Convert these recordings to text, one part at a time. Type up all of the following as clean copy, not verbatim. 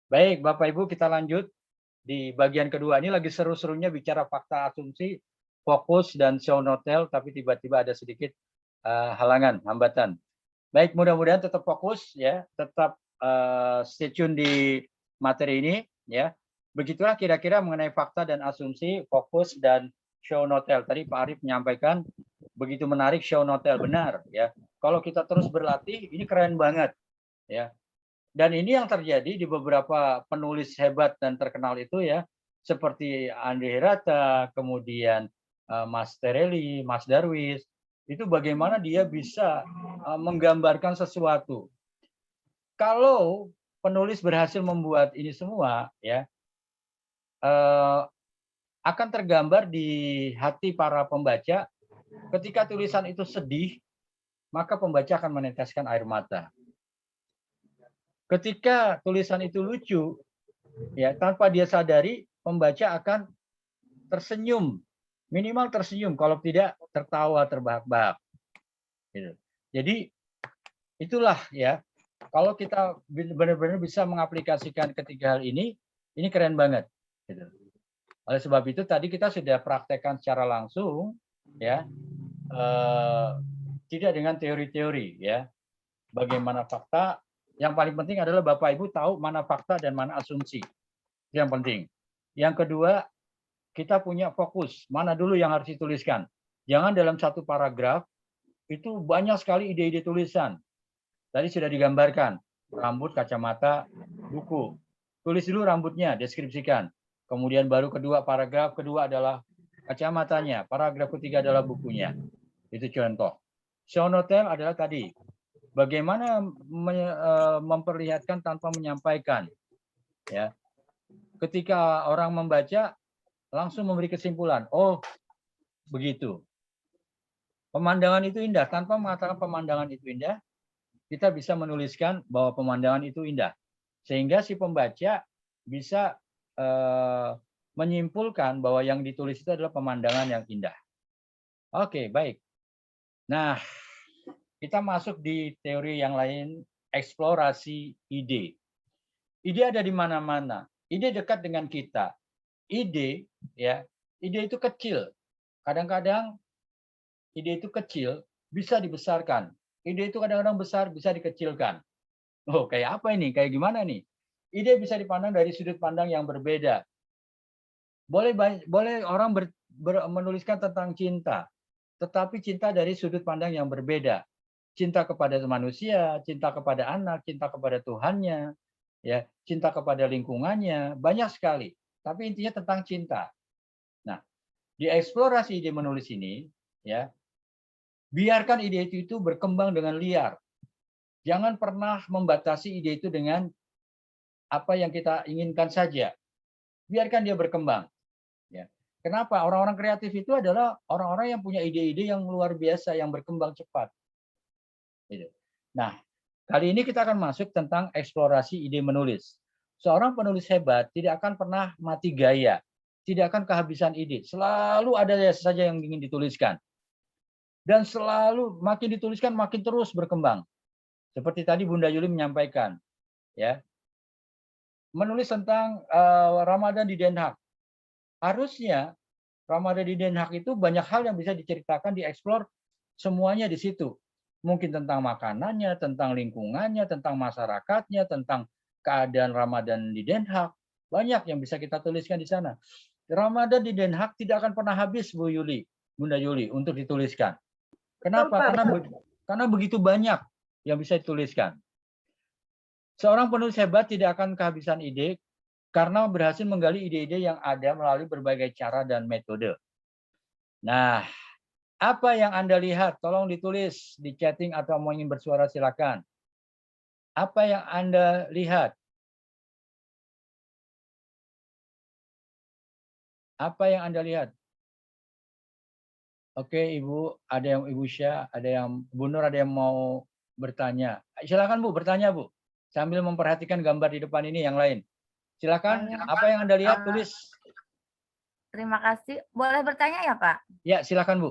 Baik, Bapak Ibu, kita lanjut di bagian kedua. Ini lagi seru-serunya bicara fakta asumsi, fokus dan show no tell, tapi tiba-tiba ada sedikit halangan, hambatan. Baik, mudah-mudahan tetap fokus ya, tetap stay tune di materi ini ya. Begitulah kira-kira mengenai fakta dan asumsi, fokus dan show no tell. Tadi Pak Arief menyampaikan begitu menarik show no tell, benar ya. Kalau kita terus berlatih, ini keren banget ya. Dan ini yang terjadi di beberapa penulis hebat dan terkenal itu ya, seperti Andri Hirata, kemudian Mas Tereli, Mas Darwis, itu bagaimana dia bisa menggambarkan sesuatu. Kalau penulis berhasil membuat ini semua, ya akan tergambar di hati para pembaca. Ketika tulisan itu sedih, maka pembaca akan meneteskan air mata. Ketika tulisan itu lucu, ya tanpa dia sadari, pembaca akan tersenyum, minimal tersenyum, kalau tidak tertawa terbahak-bahak. Gitu. Jadi itulah ya, kalau kita benar-benar bisa mengaplikasikan ketiga hal ini keren banget. Gitu. Oleh sebab itu tadi kita sudah praktekkan secara langsung, ya, tidak dengan teori-teori, ya. Bagaimana fakta? Yang paling penting adalah Bapak Ibu tahu mana fakta dan mana asumsi. Itu yang penting. Yang kedua, kita punya fokus. Mana dulu yang harus dituliskan? Jangan dalam satu paragraf itu banyak sekali ide-ide tulisan. Tadi sudah digambarkan, rambut, kacamata, buku. Tulis dulu rambutnya, deskripsikan. Kemudian baru kedua, paragraf kedua adalah kacamatanya. Paragraf ketiga adalah bukunya. Itu contoh. Show no tell adalah tadi, bagaimana memperlihatkan tanpa menyampaikan. Ya, ketika orang membaca, langsung memberi kesimpulan. Oh, begitu. Pemandangan itu indah. Tanpa mengatakan pemandangan itu indah, kita bisa menuliskan bahwa pemandangan itu indah. Sehingga si pembaca bisa menyimpulkan bahwa yang ditulis itu adalah pemandangan yang indah. Oke, baik. Nah, kita masuk di teori yang lain, eksplorasi ide. Ide ada di mana-mana. Ide dekat dengan kita. Ide, ya, ide itu kecil. Kadang-kadang ide itu kecil, bisa dibesarkan. Ide itu kadang-kadang besar, bisa dikecilkan. Oh, kayak apa ini? Kayak gimana nih? Ide bisa dipandang dari sudut pandang yang berbeda. Boleh orang menuliskan tentang cinta, tetapi cinta dari sudut pandang yang berbeda. Cinta kepada manusia, cinta kepada anak, cinta kepada Tuhannya, ya, cinta kepada lingkungannya, banyak sekali. Tapi intinya tentang cinta. Nah, di eksplorasi ide menulis ini, ya, biarkan ide itu berkembang dengan liar. Jangan pernah membatasi ide itu dengan apa yang kita inginkan saja. Biarkan dia berkembang. Ya. Kenapa? Orang-orang kreatif itu adalah orang-orang yang punya ide-ide yang luar biasa, yang berkembang cepat. Gitu. Nah, kali ini kita akan masuk tentang eksplorasi ide menulis. Seorang penulis hebat tidak akan pernah mati gaya, tidak akan kehabisan ide. Selalu ada saja yang ingin dituliskan. Dan selalu makin dituliskan, makin terus berkembang. Seperti tadi Bunda Yuli menyampaikan, ya, menulis tentang Ramadan di Den Haag. Harusnya Ramadan di Den Haag itu banyak hal yang bisa diceritakan, dieksplor semuanya di situ. Mungkin tentang makanannya, tentang lingkungannya, tentang masyarakatnya, tentang keadaan Ramadan di Den Haag. Banyak yang bisa kita tuliskan di sana. Ramadan di Den Haag tidak akan pernah habis, Bu Yuli, Bunda Yuli, untuk dituliskan. Kenapa? Karena begitu banyak yang bisa dituliskan. Seorang penulis hebat tidak akan kehabisan ide karena berhasil menggali ide-ide yang ada melalui berbagai cara dan metode. Nah, apa yang Anda lihat? Tolong ditulis di chatting atau mau ingin bersuara silakan. Apa yang Anda lihat? Apa yang Anda lihat? Oke, Ibu, ada yang Ibu Syah, ada yang Bu Nur, ada yang mau bertanya. Silakan Bu, bertanya Bu. Sambil memperhatikan gambar di depan ini yang lain. Silakan, apa yang Anda lihat tulis. Terima kasih. Boleh bertanya ya, Pak? Ya, silakan Bu.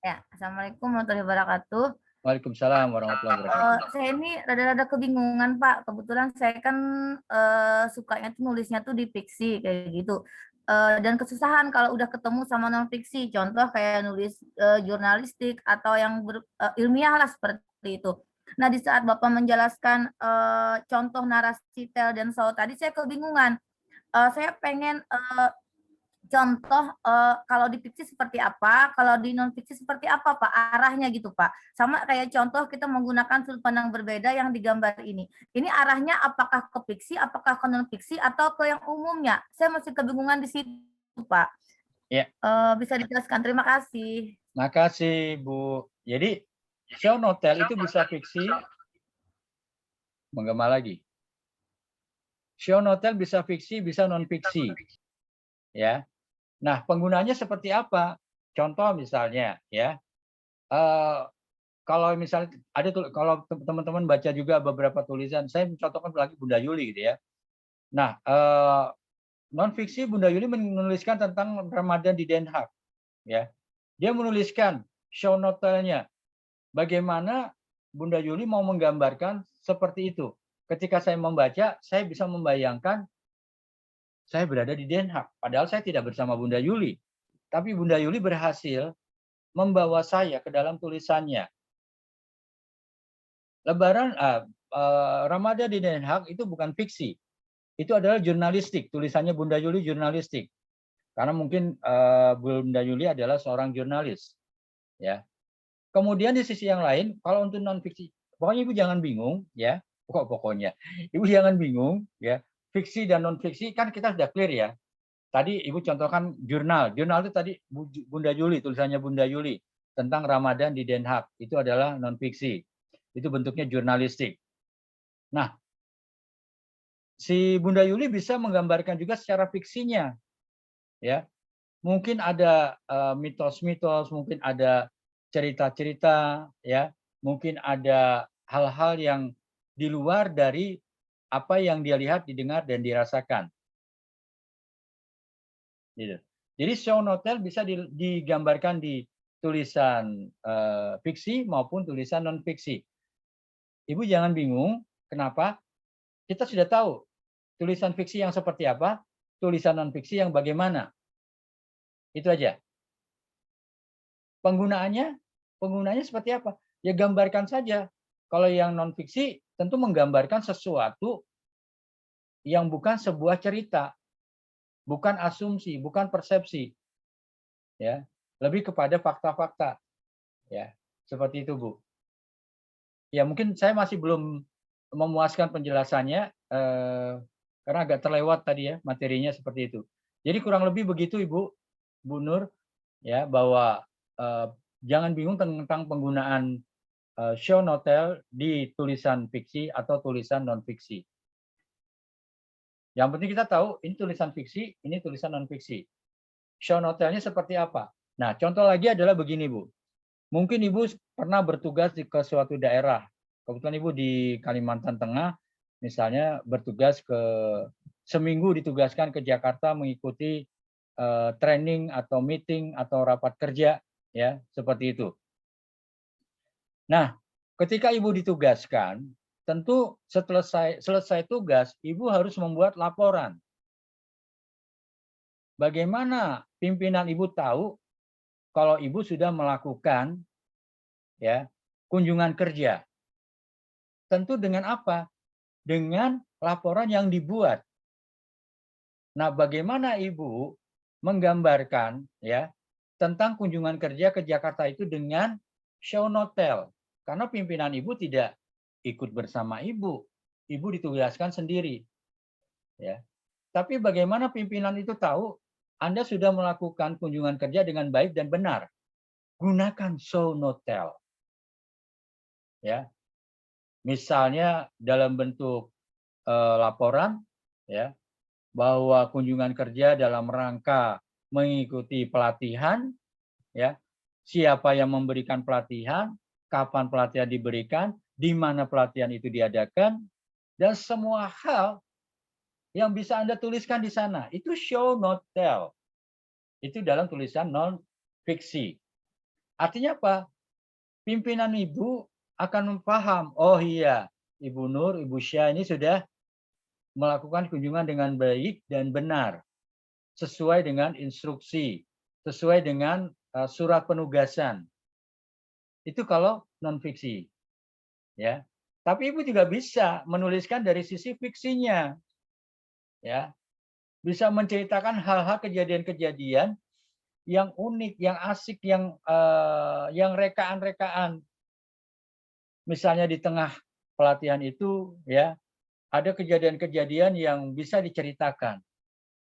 Ya, Assalamualaikum warahmatullahi wabarakatuh. Waalaikumsalam warahmatullahi wabarakatuh. Saya ini rada-rada kebingungan, Pak. Kebetulan saya kan sukanya tuh nulisnya tuh di fiksi kayak gitu. Dan kesusahan kalau udah ketemu sama non fiksi. Contoh kayak nulis jurnalistik atau yang ilmiah lah seperti itu. Nah, di saat Bapak menjelaskan contoh narasi tell dan show tadi, saya kebingungan. Saya pengen contoh kalau di fiksi seperti apa, kalau di non fiksi seperti apa, Pak, arahnya gitu, Pak. Sama kayak contoh kita menggunakan sudut pandang berbeda yang digambar ini. Ini arahnya apakah ke fiksi, apakah ke non fiksi, atau ke yang umumnya? Saya masih kebingungan di situ, Pak. Ya. Bisa dijelaskan? Terima kasih. Makasih, Bu. Jadi, show no tell itu bisa fiksi, menggema lagi. Show no tell bisa fiksi, bisa non fiksi. Ya. Nah, penggunanya seperti apa? Contoh misalnya, ya. Kalau misalnya ada kalau teman-teman baca juga beberapa tulisan, saya mencontohkan lagi Bunda Yuli gitu ya. Nah, non fiksi Bunda Yuli menuliskan tentang Ramadan di Den Haag, ya. Dia menuliskan show no tell-nya. Bagaimana Bunda Yuli mau menggambarkan seperti itu. Ketika saya membaca, saya bisa membayangkan saya berada di Den Haag. Padahal saya tidak bersama Bunda Yuli. Tapi Bunda Yuli berhasil membawa saya ke dalam tulisannya. Ramadan di Den Haag itu bukan fiksi. Itu adalah jurnalistik. Tulisannya Bunda Yuli jurnalistik. Karena mungkin Bunda Yuli adalah seorang jurnalis. Ya. Kemudian di sisi yang lain, kalau untuk non fiksi, pokoknya Ibu jangan bingung, ya. Pokoknya, Ibu jangan bingung, ya. Fiksi dan non fiksi kan kita sudah clear ya. Tadi Ibu contohkan jurnal. Jurnal itu tadi Bunda Yuli, tulisannya Bunda Yuli tentang Ramadan di Den Haag. Itu adalah non fiksi. Itu bentuknya jurnalistik. Nah, si Bunda Yuli bisa menggambarkan juga secara fiksinya, ya. Mungkin ada mitos-mitos, mungkin ada cerita-cerita, ya, mungkin ada hal-hal yang di luar dari apa yang dia lihat, didengar, dan dirasakan. Gitu. Jadi show no tell bisa digambarkan di tulisan fiksi maupun tulisan non fiksi. Ibu jangan bingung, kenapa? Kita sudah tahu tulisan fiksi yang seperti apa, tulisan non fiksi yang bagaimana. Itu aja. Penggunaannya seperti apa? Ya gambarkan saja. Kalau yang non fiksi tentu menggambarkan sesuatu yang bukan sebuah cerita, bukan asumsi, bukan persepsi. Ya, lebih kepada fakta-fakta. Ya, seperti itu, Bu. Ya, mungkin saya masih belum memuaskan penjelasannya karena agak terlewat tadi ya materinya seperti itu. Jadi kurang lebih begitu, Ibu, Bu Nur, ya, bahwa jangan bingung tentang penggunaan show no tell di tulisan fiksi atau tulisan non fiksi. Yang penting kita tahu ini tulisan fiksi, ini tulisan non fiksi. Show no tell-nya seperti apa? Nah, contoh lagi adalah begini, Bu. Mungkin Ibu pernah bertugas ke suatu daerah. Kebetulan Ibu di Kalimantan Tengah, misalnya bertugas seminggu ditugaskan ke Jakarta mengikuti training atau meeting atau rapat kerja, ya, seperti itu. Nah, ketika Ibu ditugaskan, tentu selesai tugas, Ibu harus membuat laporan. Bagaimana pimpinan Ibu tahu kalau Ibu sudah melakukan ya kunjungan kerja? Tentu dengan apa? Dengan laporan yang dibuat. Nah, bagaimana Ibu menggambarkan ya tentang kunjungan kerja ke Jakarta itu dengan show no tell? Karena pimpinan Ibu tidak ikut bersama Ibu. Ibu ditugaskan sendiri. Ya. Tapi bagaimana pimpinan itu tahu Anda sudah melakukan kunjungan kerja dengan baik dan benar? Gunakan show no tell. Ya. Misalnya dalam bentuk laporan ya bahwa kunjungan kerja dalam rangka mengikuti pelatihan ya. Siapa yang memberikan pelatihan, kapan pelatihan diberikan, di mana pelatihan itu diadakan, dan semua hal yang bisa Anda tuliskan di sana. Itu show not tell. Itu dalam tulisan non fiksi. Artinya apa? Pimpinan Ibu akan paham, oh iya, Ibu Nur, Ibu Syah ini sudah melakukan kunjungan dengan baik dan benar, sesuai dengan instruksi, sesuai dengan surat penugasan. Itu kalau non fiksi, ya. Tapi Ibu juga bisa menuliskan dari sisi fiksinya, ya. Bisa menceritakan hal-hal kejadian-kejadian yang unik, yang asik, yang rekaan-rekaan. Misalnya di tengah pelatihan itu, ya, ada kejadian-kejadian yang bisa diceritakan,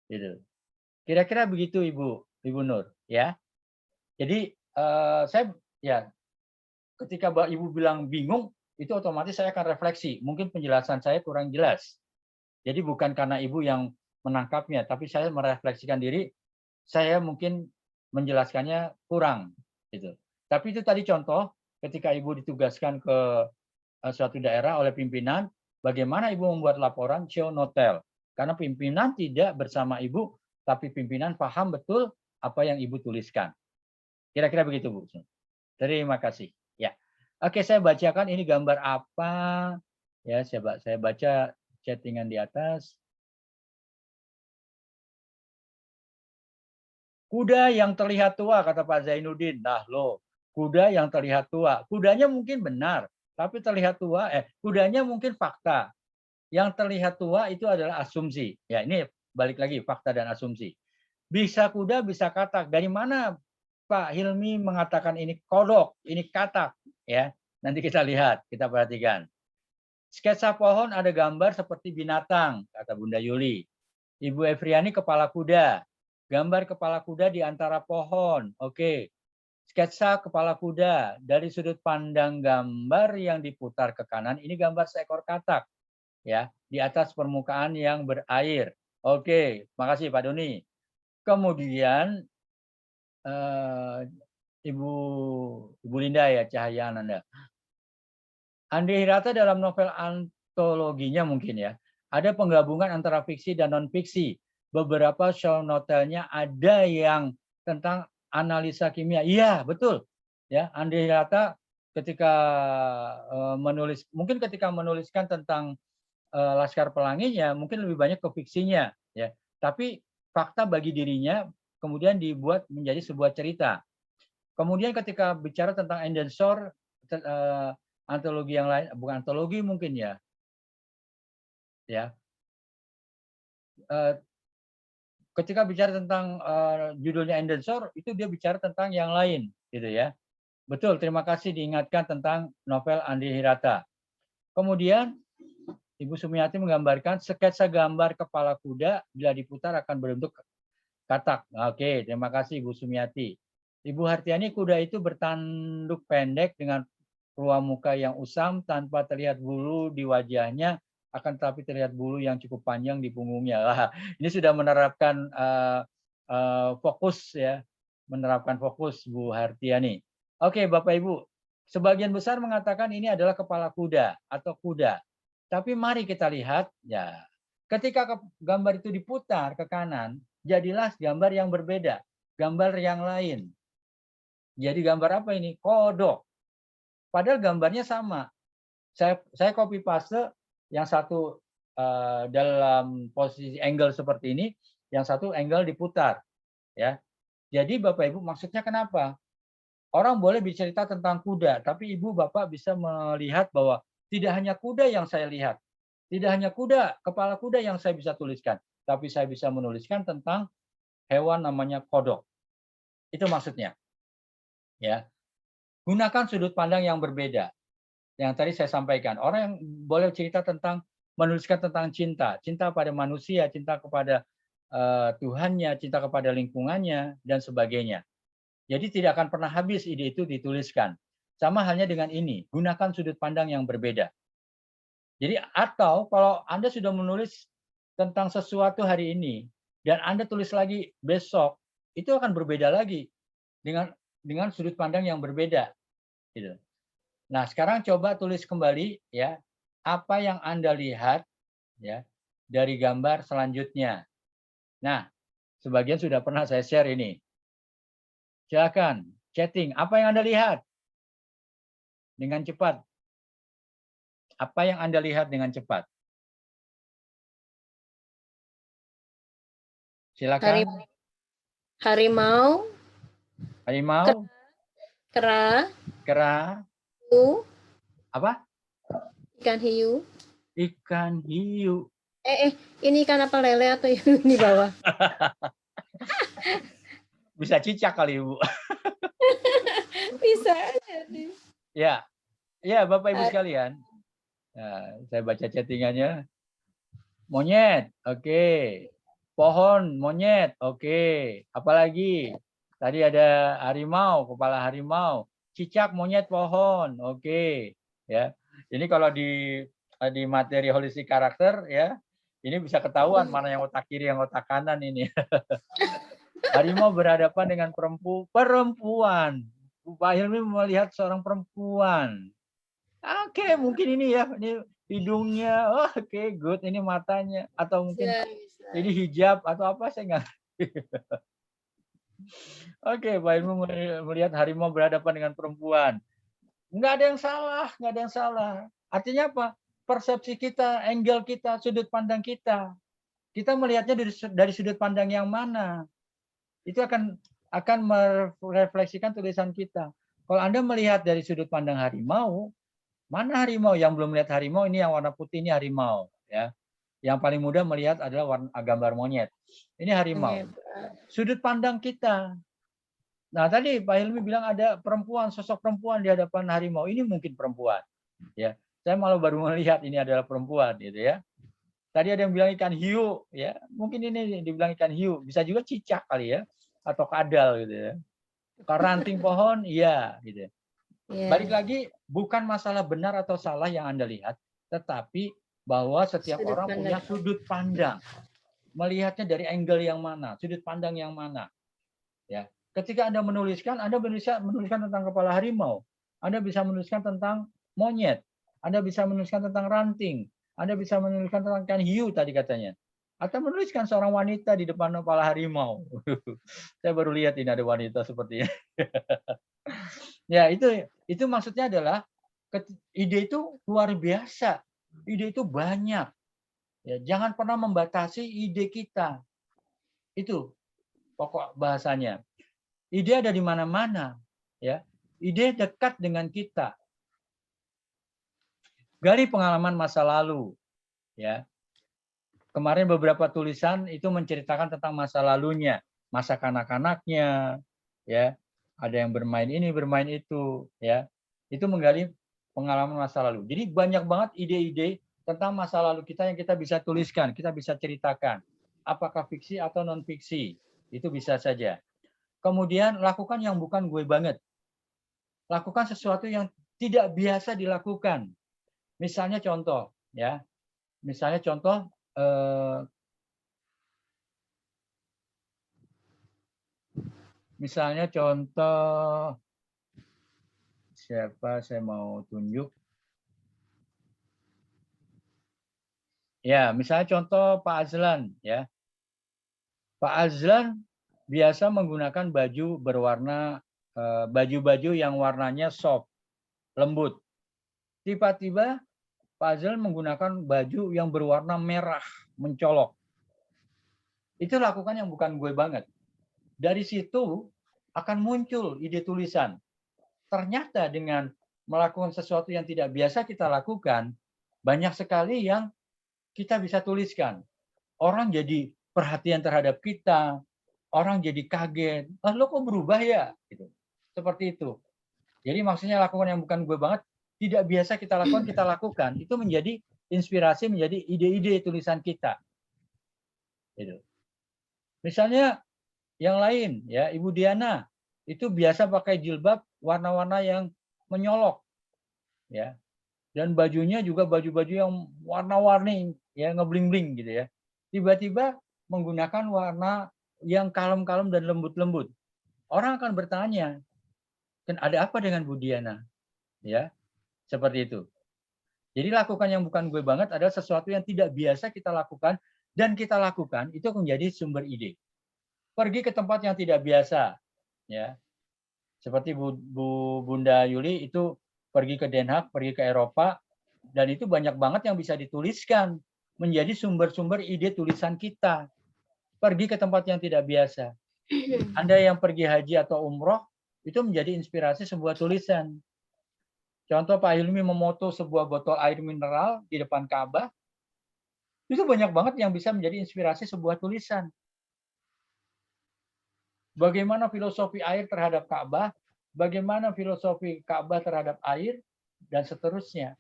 gitu. Kira-kira begitu Ibu Nur, ya. Jadi saya ya ketika Ibu bilang bingung, itu otomatis saya akan refleksi. Mungkin penjelasan saya kurang jelas. Jadi bukan karena Ibu yang menangkapnya, tapi saya merefleksikan diri, saya mungkin menjelaskannya kurang, gitu. Tapi itu tadi contoh ketika Ibu ditugaskan ke suatu daerah oleh pimpinan, bagaimana Ibu membuat laporan show no tell. Karena pimpinan tidak bersama Ibu, tapi pimpinan paham betul apa yang Ibu tuliskan. Kira-kira begitu, Bu. Terima kasih. Ya. Oke, saya bacakan ini gambar apa. Ya, saya baca chattingan di atas. Kuda yang terlihat tua, kata Pak Zainuddin. Nah, loh, kuda yang terlihat tua. Kudanya mungkin benar, tapi terlihat tua, kudanya mungkin fakta. Yang terlihat tua itu adalah asumsi. Ya, ini balik lagi fakta dan asumsi. Bisa kuda, bisa katak. Dari mana Pak Hilmi mengatakan ini kodok, ini katak? Ya, nanti kita lihat, kita perhatikan. Sketsa pohon ada gambar seperti binatang, kata Bunda Yuli. Ibu Efriani kepala kuda. Gambar kepala kuda di antara pohon. Oke. Sketsa kepala kuda dari sudut pandang gambar yang diputar ke kanan. Ini gambar seekor katak, ya, di atas permukaan yang berair. Oke, makasih Pak Doni. Kemudian Ibu Linda ya, Cahaya Ananda. Andri Hirata dalam novel antologinya mungkin ya, ada penggabungan antara fiksi dan non fiksi. Beberapa show notelnya ada yang tentang analisa kimia. Iya, betul. Ya, Andri Hirata ketika ketika menuliskan tentang Laskar Pelanginya mungkin lebih banyak ke fiksinya, ya. Tapi fakta bagi dirinya kemudian dibuat menjadi sebuah cerita. Kemudian ketika bicara tentang Endensor, antologi yang lain, bukan antologi mungkin ya, ketika bicara tentang judulnya Endensor, itu dia bicara tentang yang lain, gitu ya. Betul, terima kasih diingatkan tentang novel Andri Hirata. Kemudian Ibu Sumiati menggambarkan sketsa gambar kepala kuda bila diputar akan berbentuk katak. Oke, terima kasih Ibu Sumiati. Ibu Hartiani, kuda itu bertanduk pendek dengan ruang muka yang usam tanpa terlihat bulu di wajahnya, akan tetapi terlihat bulu yang cukup panjang di punggungnya. Wah, ini sudah menerapkan fokus ya, menerapkan fokus Bu Hartiani. Oke, Bapak Ibu, sebagian besar mengatakan ini adalah kepala kuda atau kuda. Tapi mari kita lihat ya, ketika gambar itu diputar ke kanan, jadilah gambar yang berbeda, gambar yang lain. Jadi gambar apa ini? Kodok. Padahal gambarnya sama. Saya copy paste, yang satu dalam posisi angle seperti ini, yang satu angle diputar. Ya. Jadi Bapak Ibu, maksudnya kenapa? Orang boleh bercerita tentang kuda, tapi Ibu Bapak bisa melihat bahwa tidak hanya kuda yang saya lihat. Tidak hanya kuda, kepala kuda yang saya bisa tuliskan, tapi saya bisa menuliskan tentang hewan namanya kodok. Itu maksudnya. Ya. Gunakan sudut pandang yang berbeda. Yang tadi saya sampaikan, orang yang boleh cerita tentang menuliskan tentang cinta, cinta pada manusia, cinta kepada Tuhannya, cinta kepada lingkungannya dan sebagainya. Jadi tidak akan pernah habis ide itu dituliskan. Sama halnya dengan ini, gunakan sudut pandang yang berbeda. Jadi atau kalau Anda sudah menulis tentang sesuatu hari ini dan Anda tulis lagi besok, itu akan berbeda lagi dengan sudut pandang yang berbeda, gitu. Nah, sekarang coba tulis kembali ya, apa yang Anda lihat ya dari gambar selanjutnya. Nah, sebagian sudah pernah saya share ini. Silakan chatting, apa yang Anda lihat? Dengan cepat Apa yang Anda lihat dengan cepat? Silakan. Harimau, Harimau, kera, kera, hiu, apa? ikan hiu. Ikan hiu. Ini ikan apa, lele atau yang di bawah? Bisa cicak kali, Ibu. Bisa jadi. Ya, ya Bapak Ibu sekalian. Nah, saya baca chattingannya. Monyet, oke. Pohon, monyet, oke. Apalagi? Tadi ada harimau, kepala harimau. Cicak, monyet, pohon, oke. Ya, ini kalau di materi holistic karakter ya, ini bisa ketahuan mana yang otak kiri, yang otak kanan ini. Harimau berhadapan dengan perempuan. Pak Hilmi melihat seorang perempuan. Oke, mungkin ini ya, ini hidungnya. Oh, oke, good. Ini matanya, atau mungkin ini hijab atau apa, saya nggak. Oke, Pak Ilmu melihat harimau berhadapan dengan perempuan. Nggak ada yang salah, nggak ada yang salah. Artinya apa? Persepsi kita, angle kita, sudut pandang kita. Kita melihatnya dari sudut pandang yang mana? Itu akan merefleksikan tulisan kita. Kalau Anda melihat dari sudut pandang harimau, mana harimau? Yang belum melihat harimau, ini yang warna putih ini harimau, ya. Yang paling mudah melihat adalah gambar monyet. Ini harimau. Sudut pandang kita. Nah, tadi Pak Hilmi bilang ada perempuan, sosok perempuan di hadapan harimau. Ini mungkin perempuan, ya. Saya malah baru melihat ini adalah perempuan, gitu ya. Tadi ada yang bilang ikan hiu, ya. Mungkin ini dibilang ikan hiu, bisa juga cicak kali ya, atau kadal gitu ya. Ranting pohon, iya, gitu. Balik lagi, bukan masalah benar atau salah yang Anda lihat, tetapi bahwa setiap orang punya sudut pandang. Melihatnya dari angle yang mana, sudut pandang yang mana. Ya. Ketika Anda menuliskan, Anda bisa menuliskan tentang kepala harimau. Anda bisa menuliskan tentang monyet. Anda bisa menuliskan tentang ranting. Anda bisa menuliskan tentang ikan hiu tadi katanya. Atau menuliskan seorang wanita di depan kepala harimau. Saya baru lihat ini ada wanita seperti ini. Ya, itu maksudnya adalah ide itu luar biasa. Ide itu banyak. Ya, jangan pernah membatasi ide kita. Itu pokok bahasanya. Ide ada di mana-mana, ya. Ide dekat dengan kita. Gali pengalaman masa lalu, ya. Kemarin beberapa tulisan itu menceritakan tentang masa lalunya, masa kanak-kanaknya, ya. Ada yang bermain ini, bermain itu, ya. Itu menggali pengalaman masa lalu. Jadi banyak banget ide-ide tentang masa lalu kita yang kita bisa tuliskan, kita bisa ceritakan. Apakah fiksi atau non fiksi, itu bisa saja. Kemudian lakukan yang bukan gue banget. Lakukan sesuatu yang tidak biasa dilakukan. Misalnya contoh, ya. Misalnya contoh siapa saya mau tunjuk? Ya, misalnya contoh Pak Azlan, ya. Pak Azlan biasa menggunakan baju berwarna baju-baju yang warnanya soft, lembut. Tiba-tiba Pak Azlan menggunakan baju yang berwarna merah, mencolok. Itu lakukan yang bukan gue banget. Dari situ akan muncul ide tulisan. Ternyata dengan melakukan sesuatu yang tidak biasa kita lakukan, banyak sekali yang kita bisa tuliskan. Orang jadi perhatian terhadap kita, orang jadi kaget. Ah, lo kok berubah ya? Gitu. Seperti itu. Jadi maksudnya lakukan yang bukan gue banget, tidak biasa kita lakukan. Itu menjadi inspirasi, menjadi ide-ide tulisan kita. Gitu. Misalnya yang lain, ya Ibu Diana, itu biasa pakai jilbab warna-warna yang menyolok. Ya. Dan bajunya juga baju-baju yang warna-warni, ya ngebling-bling gitu ya. Tiba-tiba menggunakan warna yang kalem-kalem dan lembut-lembut. Orang akan bertanya, kan ada apa dengan Bu Diana? Ya, seperti itu. Jadi lakukan yang bukan gue banget adalah sesuatu yang tidak biasa kita lakukan, dan kita lakukan itu menjadi sumber ide. Pergi ke tempat yang tidak biasa, ya. Seperti Bunda Yuli itu pergi ke Den Haag, pergi ke Eropa, Dan itu banyak banget yang bisa dituliskan menjadi sumber-sumber ide tulisan kita. Pergi ke tempat yang tidak biasa. Anda yang pergi haji atau umroh, itu menjadi inspirasi sebuah tulisan. Contoh Pak Hilmi memoto sebuah botol air mineral di depan Ka'bah, itu banyak banget yang bisa menjadi inspirasi sebuah tulisan. Bagaimana filosofi air terhadap Ka'bah, bagaimana filosofi Ka'bah terhadap air, dan seterusnya.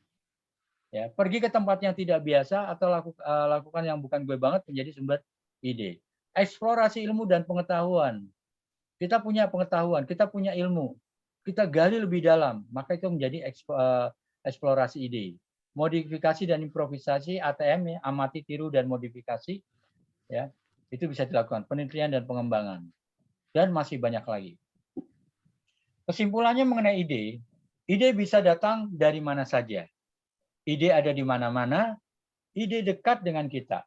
Ya, pergi ke tempat yang tidak biasa atau lakukan yang bukan gue banget menjadi sumber ide. Eksplorasi ilmu dan pengetahuan. Kita punya pengetahuan, kita punya ilmu. Kita gali lebih dalam, maka itu menjadi eksplorasi ide. Modifikasi dan improvisasi ATM, ya, amati, tiru, dan modifikasi, ya, itu bisa dilakukan. Penelitian dan pengembangan. Dan masih banyak lagi. Kesimpulannya mengenai ide bisa datang dari mana saja. Ide ada di mana-mana, ide dekat dengan kita.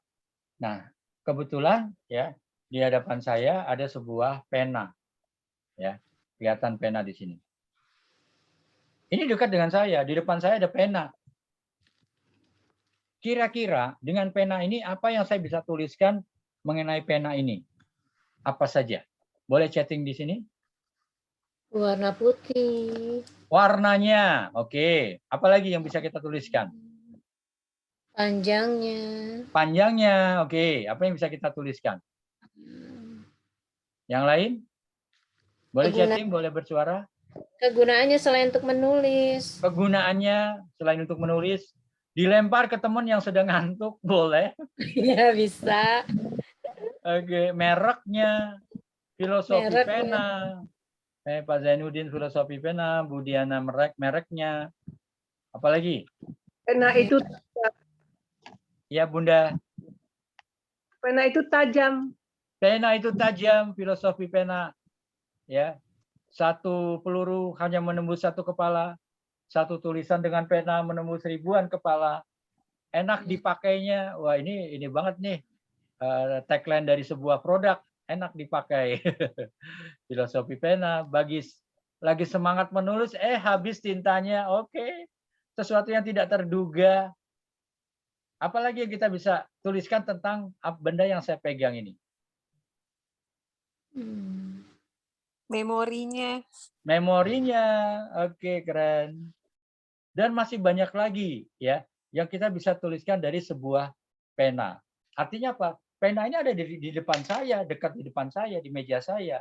Nah, kebetulan ya di hadapan saya ada sebuah pena. Ya, kelihatan pena di sini. Ini dekat dengan saya, di depan saya ada pena. Kira-kira dengan pena ini apa yang saya bisa tuliskan mengenai pena ini? Apa saja? Boleh chatting di sini? Warna putih. Warnanya, oke. Apalagi yang bisa kita tuliskan? Panjangnya. Panjangnya, oke. Apa yang bisa kita tuliskan? Yang lain? Boleh chatting, boleh bersuara? Kegunaannya selain untuk menulis. Kegunaannya selain untuk menulis, dilempar ke teman yang sedang ngantuk, boleh. Ya, bisa. Oke, mereknya, filosofi Mereknya. pena. Pak Zainuddin filosofi pena, Bu Diana mereknya. Apalagi? Pena itu Ya, Bunda. pena itu tajam. Pena itu tajam, filosofi pena. Ya. Satu peluru hanya menembus satu kepala. Satu tulisan dengan pena menembus ribuan kepala. Enak dipakainya. Wah, ini banget nih. Tagline dari sebuah produk. Enak dipakai. Filosofi pena. Lagi semangat menulis, habis tintanya. Oke. Sesuatu yang tidak terduga. Apalagi yang kita bisa tuliskan tentang benda yang saya pegang ini? Memorinya. Memorinya. Oke, keren. Dan masih banyak lagi ya yang kita bisa tuliskan dari sebuah pena. Artinya apa? Pena ini ada di depan saya, dekat di depan saya, di meja saya.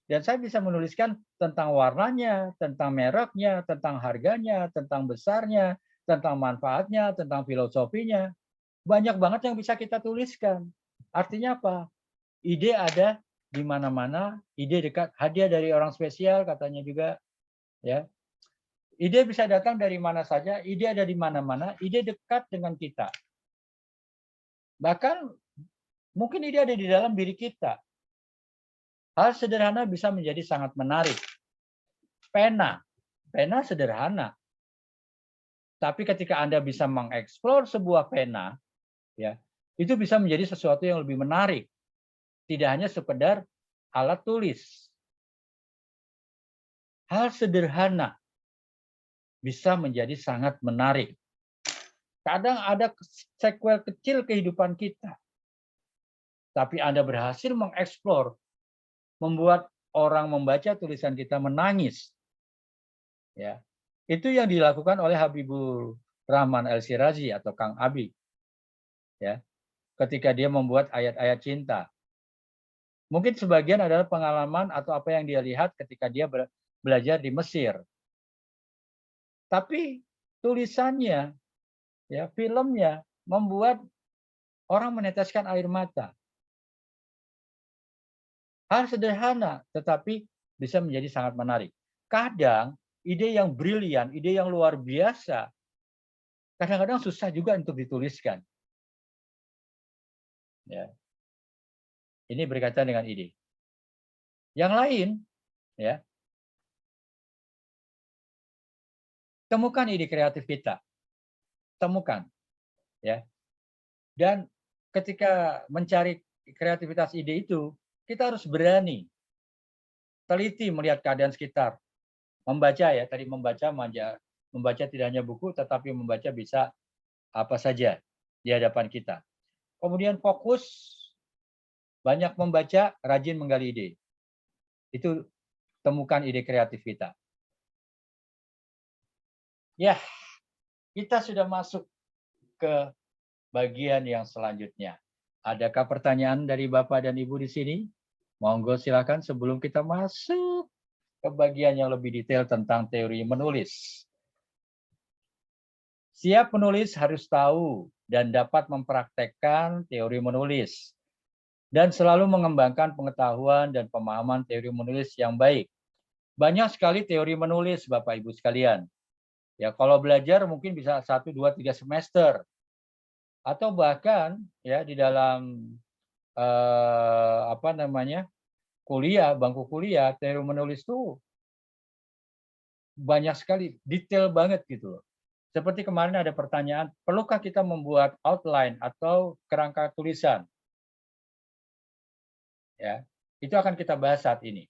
Dan saya bisa menuliskan tentang warnanya, tentang mereknya, tentang harganya, tentang besarnya, tentang manfaatnya, tentang filosofinya. Banyak banget yang bisa kita tuliskan. Artinya apa? Ide ada di mana-mana, ide dekat, hadiah dari orang spesial katanya juga, ya. Ide bisa datang dari mana saja, ide ada di mana-mana, ide dekat dengan kita. Bahkan mungkin ide ada di dalam diri kita. Hal sederhana bisa menjadi sangat menarik. Pena sederhana. Tapi ketika Anda bisa mengeksplor sebuah pena, ya, itu bisa menjadi sesuatu yang lebih menarik. Tidak hanya sekedar alat tulis. Hal sederhana bisa menjadi sangat menarik. Kadang ada sequel kecil kehidupan kita. Tapi Anda berhasil mengeksplor, membuat orang membaca tulisan kita menangis. Ya. Itu yang dilakukan oleh Habibur Rahman El-Shirazi atau Kang Abi. Ya. Ketika dia membuat ayat-ayat cinta. Mungkin sebagian adalah pengalaman atau apa yang dia lihat ketika dia belajar di Mesir. Tapi tulisannya, ya, filmnya membuat orang meneteskan air mata. Hal sederhana, tetapi bisa menjadi sangat menarik. Kadang ide yang brilian, ide yang luar biasa, kadang-kadang susah juga untuk dituliskan. Ya. Ini berkaitan dengan ide. Yang lain, ya, temukan ide kreatif kita. Temukan. Ya. Dan ketika mencari kreativitas ide itu, kita harus berani. Teliti melihat keadaan sekitar. Membaca ya, tadi membaca Membaca tidak hanya buku, tetapi membaca bisa apa saja di hadapan kita. Kemudian fokus, banyak membaca, rajin menggali ide. Itu temukan ide kreatif kita. Ya, kita sudah masuk ke bagian yang selanjutnya. Adakah pertanyaan dari Bapak dan Ibu di sini? Monggo silakan sebelum kita masuk ke bagian yang lebih detail tentang teori menulis. Siap menulis harus tahu dan dapat mempraktekkan teori menulis. Dan selalu mengembangkan pengetahuan dan pemahaman teori menulis yang baik. Banyak sekali teori menulis, Bapak Ibu sekalian. Ya, kalau belajar mungkin bisa 1, 2, 3 semester. Atau bahkan ya di dalam kuliah, bangku kuliah, teori menulis itu banyak sekali, detail banget gitu loh. Seperti kemarin ada pertanyaan, perlukah kita membuat outline atau kerangka tulisan? Ya, itu akan kita bahas saat ini.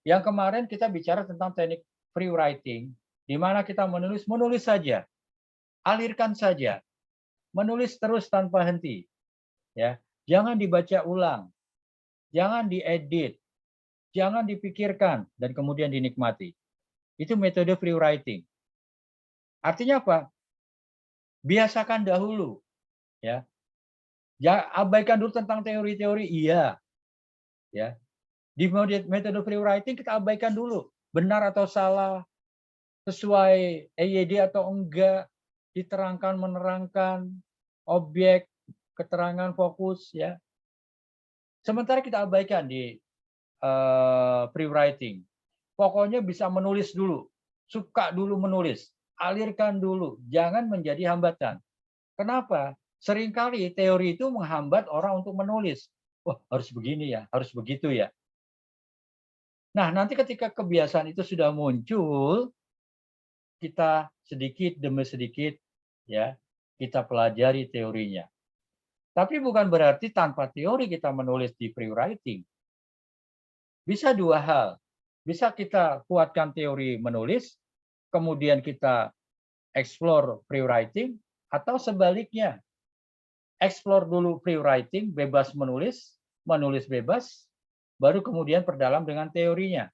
Yang kemarin kita bicara tentang teknik free writing, di mana kita menulis saja, alirkan saja, menulis terus tanpa henti. Ya, jangan dibaca ulang, jangan diedit, jangan dipikirkan dan kemudian dinikmati. Itu metode free writing. Artinya apa? Biasakan dahulu, ya. Abaikan dulu tentang teori-teori, iya. Ya. Di metode free writing kita abaikan dulu benar atau salah, sesuai EYD atau enggak, diterangkan, menerangkan, objek, keterangan, fokus, ya. Sementara kita abaikan di free writing. Pokoknya bisa menulis dulu, suka dulu menulis, alirkan dulu, jangan menjadi hambatan. Kenapa? Seringkali teori itu menghambat orang untuk menulis. Wah, harus begini ya, harus begitu ya. Nah, nanti ketika kebiasaan itu sudah muncul, kita sedikit demi sedikit ya, kita pelajari teorinya. Tapi bukan berarti tanpa teori kita menulis di free writing. Bisa dua hal. Bisa kita kuatkan teori menulis, kemudian kita explore free writing, atau sebaliknya. Explore dulu free writing, bebas menulis, menulis bebas, baru kemudian perdalam dengan teorinya.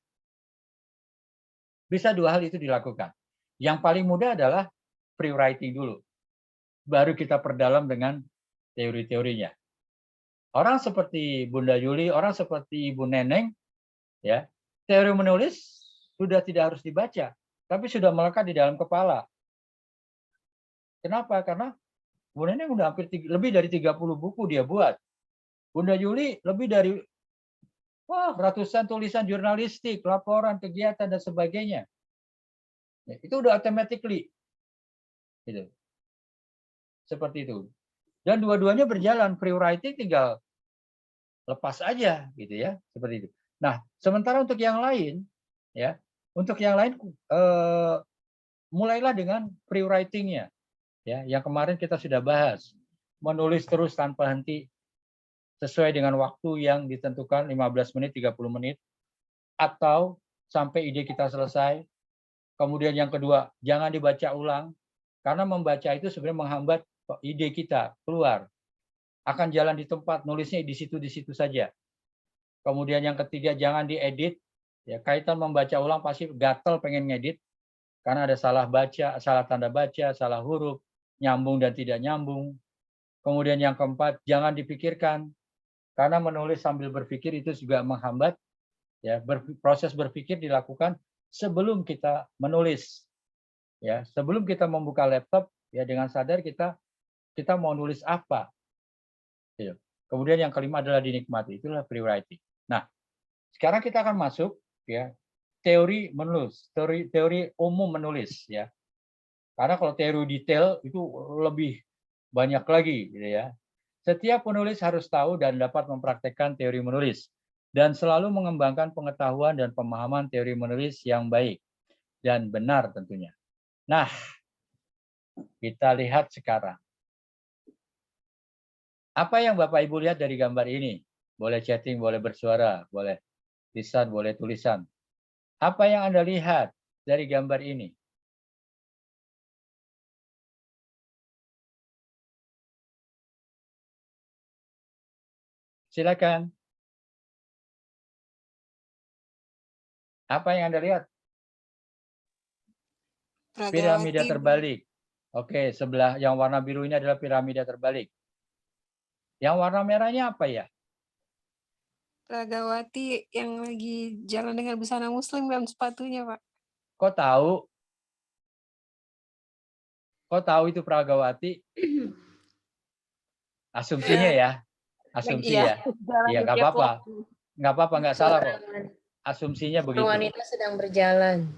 Bisa dua hal itu dilakukan. Yang paling mudah adalah free writing dulu. Baru kita perdalam dengan teori-teorinya. Orang seperti Bunda Yuli, orang seperti Ibu Neneng, ya, teori menulis sudah tidak harus dibaca, tapi sudah melekat di dalam kepala. Kenapa? Karena Bu Neneng udah lebih dari 30 buku dia buat. Bunda Yuli lebih dari ratusan tulisan jurnalistik, laporan, kegiatan, dan sebagainya. Ya, itu udah automatically. Gitu. Seperti itu. Dan dua-duanya berjalan, free writing tinggal lepas aja gitu ya, seperti itu. Nah, sementara untuk yang lain ya, mulailah dengan free writing-nya. Ya, yang kemarin kita sudah bahas. Menulis terus tanpa henti sesuai dengan waktu yang ditentukan 15 menit, 30 menit atau sampai ide kita selesai. Kemudian yang kedua, jangan dibaca ulang karena membaca itu sebenarnya menghambat ide kita keluar. Akan jalan di tempat, nulisnya di situ saja. Kemudian yang ketiga, jangan diedit. Ya, kaitan membaca ulang pasti gatel pengen ngedit karena ada salah baca, salah tanda baca, salah huruf, nyambung dan tidak nyambung. Kemudian yang keempat, jangan dipikirkan karena menulis sambil berpikir itu juga menghambat. Ya, proses berpikir dilakukan sebelum kita menulis. Ya, sebelum kita membuka laptop, ya dengan sadar kita mau nulis apa. Gitu. Kemudian yang kelima adalah dinikmati, itulah free writing. Nah, sekarang kita akan masuk ya teori menulis, teori umum menulis ya. Karena kalau teori detail itu lebih banyak lagi gitu ya. Setiap penulis harus tahu dan dapat mempraktekkan teori menulis dan selalu mengembangkan pengetahuan dan pemahaman teori menulis yang baik dan benar tentunya. Nah, kita lihat sekarang. Apa yang Bapak Ibu lihat dari gambar ini? Boleh chatting, boleh bersuara, boleh lisan, boleh tulisan. Apa yang Anda lihat dari gambar ini? Silakan. Apa yang Anda lihat? Piramida terbalik. Oke, sebelah yang warna biru ini adalah piramida terbalik. Yang warna merahnya apa ya? Pragawati yang lagi jalan dengan busana muslim dan sepatunya, Pak. Kok tahu? Kok tahu itu Pragawati? Asumsinya ya. Asumsi ya. Iya, nggak apa-apa. Nggak apa-apa, nggak salah kok. Asumsinya begitu. Wanita sedang berjalan.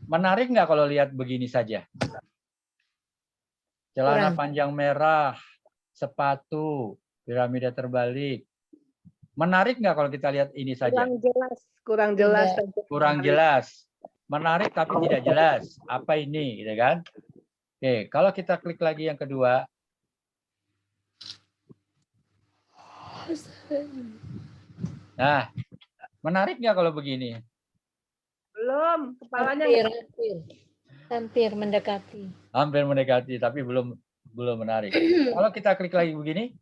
Menarik nggak kalau lihat begini saja? Celana Kurang. panjang merah, sepatu, piramida terbalik. Menarik nggak kalau kita lihat ini saja? Kurang jelas. Kurang jelas. Menarik tapi tidak jelas. Apa ini, gitu kan? Oke, kalau kita klik lagi yang kedua. Nah, menarik nggak kalau begini? Belum, kepalanya Hampir mendekati. Hampir mendekati, tapi belum menarik. Kalau kita klik lagi begini,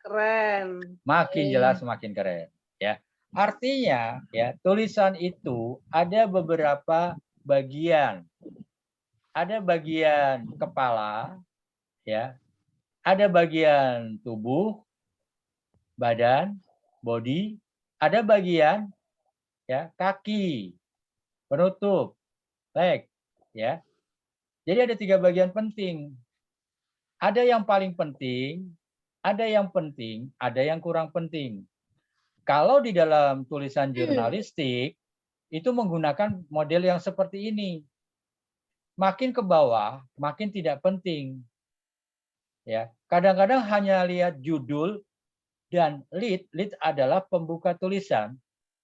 keren. makin jelas, makin keren. Ya, artinya ya tulisan itu ada beberapa bagian. Ada bagian kepala, ya, ada bagian tubuh, badan, body, ada bagian ya kaki, penutup, leg, ya. Jadi ada 3 bagian penting. Ada yang paling penting, ada yang penting, ada yang kurang penting. Kalau di dalam tulisan jurnalistik itu menggunakan model yang seperti ini. Makin ke bawah, makin tidak penting. Ya, kadang-kadang hanya lihat judul dan lead adalah pembuka tulisan.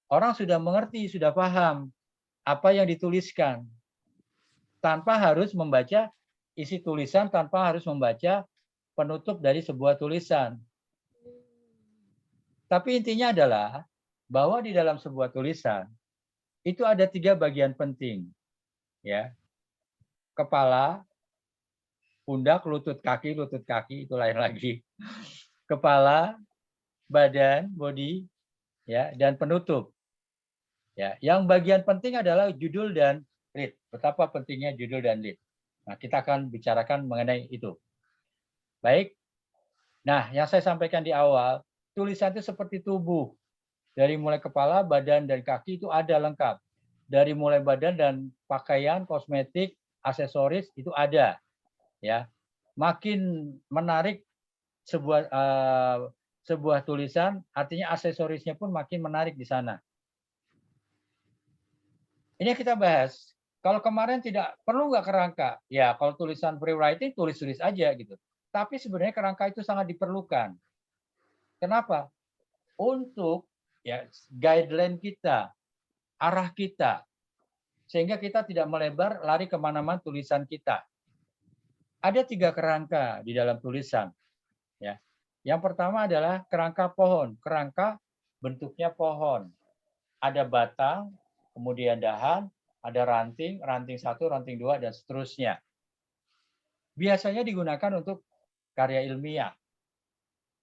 Orang sudah mengerti, sudah paham apa yang dituliskan. Tanpa harus membaca isi tulisan, tanpa harus membaca penutup dari sebuah tulisan. Tapi intinya adalah bahwa di dalam sebuah tulisan itu ada 3 bagian penting. Ya. Kepala, pundak, lutut kaki itu lain lagi. Kepala, badan, body, ya, dan penutup. Ya, yang bagian penting adalah judul dan lead. Betapa pentingnya judul dan lead. Nah, kita akan bicarakan mengenai itu. Baik. Nah, yang saya sampaikan di awal, tulisan itu seperti tubuh. Dari mulai kepala, badan, dan kaki itu ada lengkap. Dari mulai badan dan pakaian, kosmetik, aksesoris itu ada. Ya, makin menarik sebuah tulisan, artinya aksesorisnya pun makin menarik di sana. Ini kita bahas. Kalau kemarin tidak perlu nggak kerangka, ya kalau tulisan free writing tulis-tulis aja gitu. Tapi sebenarnya kerangka itu sangat diperlukan. Kenapa? Untuk ya guideline kita, arah kita, sehingga kita tidak melebar lari kemana-mana tulisan kita. Ada 3 kerangka di dalam tulisan. Ya, yang pertama adalah kerangka pohon. Kerangka bentuknya pohon. Ada batang, kemudian dahan, ada ranting, ranting 1, ranting 2, dan seterusnya. Biasanya digunakan untuk karya ilmiah,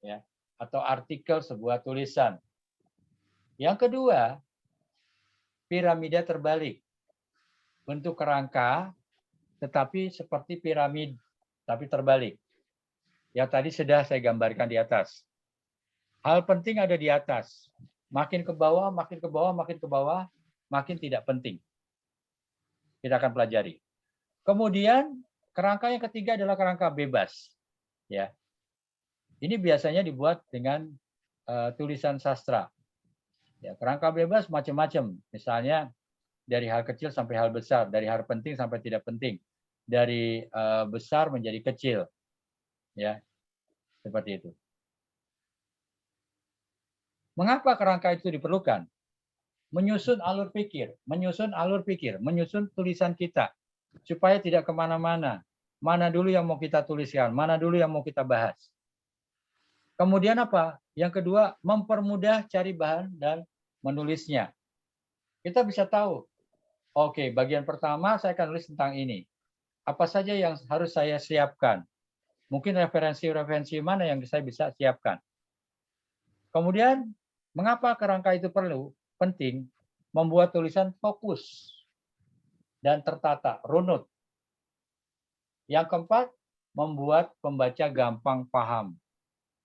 ya, atau artikel sebuah tulisan. Yang kedua, piramida terbalik. Bentuk kerangka, tetapi seperti piramid, tapi terbalik. Yang tadi sudah saya gambarkan di atas. Hal penting ada di atas. Makin ke bawah, makin ke bawah, makin ke bawah, makin tidak penting. Kita akan pelajari. Kemudian kerangka yang ketiga adalah kerangka bebas. Ya, ini biasanya dibuat dengan tulisan sastra. Ya, kerangka bebas macam-macam. Misalnya dari hal kecil sampai hal besar, dari hal penting sampai tidak penting, dari besar menjadi kecil. Ya, seperti itu. Mengapa kerangka itu diperlukan? Menyusun alur pikir, menyusun tulisan kita, supaya tidak kemana-mana. Mana dulu yang mau kita tuliskan, mana dulu yang mau kita bahas. Kemudian apa? Yang kedua, mempermudah cari bahan dan menulisnya. Kita bisa tahu, oke, bagian pertama saya akan tulis tentang ini. Apa saja yang harus saya siapkan? Mungkin referensi-referensi mana yang saya bisa siapkan. Kemudian, mengapa kerangka itu penting? Membuat tulisan fokus dan tertata, runut. Yang keempat, membuat pembaca gampang paham,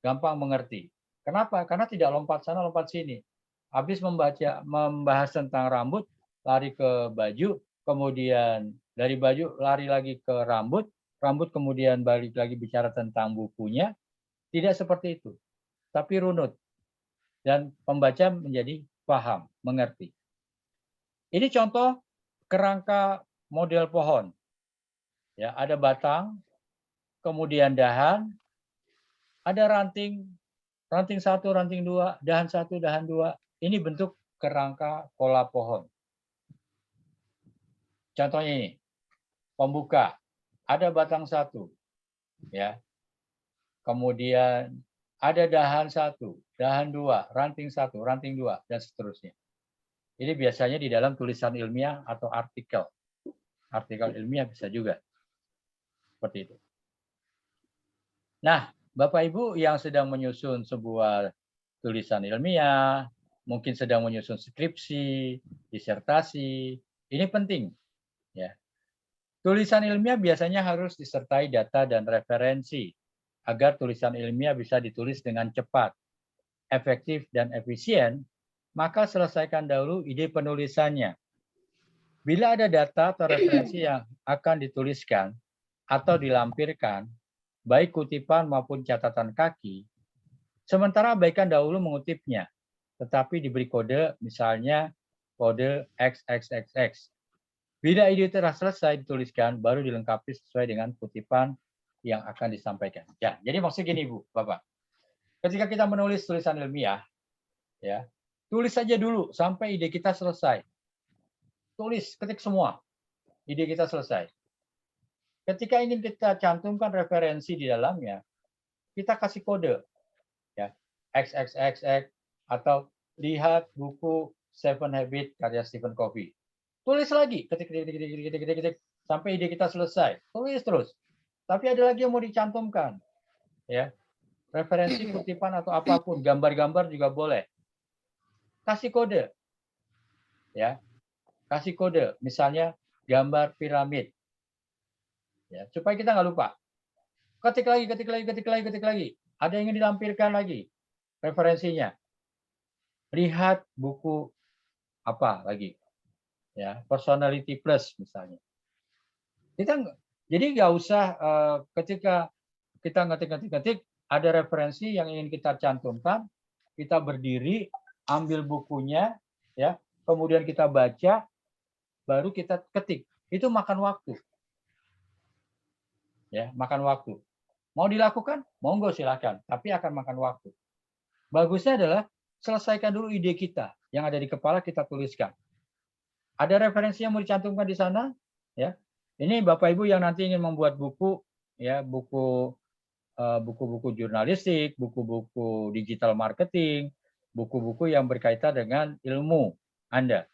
gampang mengerti. Kenapa? Karena tidak lompat sana, lompat sini. Habis membahas tentang rambut, lari ke baju, kemudian dari baju lari lagi ke rambut, rambut kemudian balik lagi bicara tentang bukunya. Tidak seperti itu, tapi runut. Dan pembaca menjadi paham, mengerti. Ini contoh kerangka model pohon. Ya, ada batang, kemudian dahan, ada ranting, ranting 1, ranting 2, dahan 1, dahan 2. Ini bentuk kerangka pola pohon. Contohnya ini, pembuka, ada batang 1, ya. Kemudian ada dahan 1, dahan 2, ranting 1, ranting 2, dan seterusnya. Ini biasanya di dalam tulisan ilmiah atau artikel. Artikel ilmiah bisa juga. Seperti itu. Nah, Bapak Ibu yang sedang menyusun sebuah tulisan ilmiah, mungkin sedang menyusun skripsi, disertasi, ini penting. Ya. Tulisan ilmiah biasanya harus disertai data dan referensi agar tulisan ilmiah bisa ditulis dengan cepat, efektif, dan efisien. Maka selesaikan dahulu ide penulisannya. Bila ada data atau referensi yang akan dituliskan atau dilampirkan, baik kutipan maupun catatan kaki, sementara abaikan dahulu mengutipnya, tetapi diberi kode, misalnya kode XXXX. Bila ide telah selesai dituliskan, baru dilengkapi sesuai dengan kutipan yang akan disampaikan. Ya, jadi maksudnya gini, Bu, Bapak. Ketika kita menulis tulisan ilmiah, ya, tulis saja dulu sampai ide kita selesai. Tulis, ketik semua. Ide kita selesai. Ketika ingin kita cantumkan referensi di dalamnya, kita kasih kode. Ya, XXXX atau lihat buku Seven Habits karya Stephen Covey. Tulis lagi, ketik, sampai ide kita selesai. Tulis terus. Tapi ada lagi yang mau dicantumkan. Ya, referensi, kutipan, atau apapun. Gambar-gambar juga boleh. Kasih kode. Ya, kasih kode. Misalnya gambar piramid. Ya, supaya kita nggak lupa. Ketik lagi, ketik lagi, ketik lagi, ketik lagi. Ada yang ingin dilampirkan lagi referensinya. Lihat buku apa lagi? Ya, Personality Plus misalnya. Jadi nggak usah ketika kita ngetik, ada referensi yang ingin kita cantumkan, kita berdiri, ambil bukunya, ya, kemudian kita baca, baru kita ketik. Itu makan waktu. Ya, makan waktu. Mau dilakukan? Monggo silakan, tapi akan makan waktu. Bagusnya adalah selesaikan dulu ide kita yang ada di kepala, kita tuliskan. Ada referensi yang mau dicantumkan di sana, ya. Ini Bapak Ibu yang nanti ingin membuat buku, ya, buku-buku jurnalistik, buku-buku digital marketing, buku-buku yang berkaitan dengan ilmu Anda.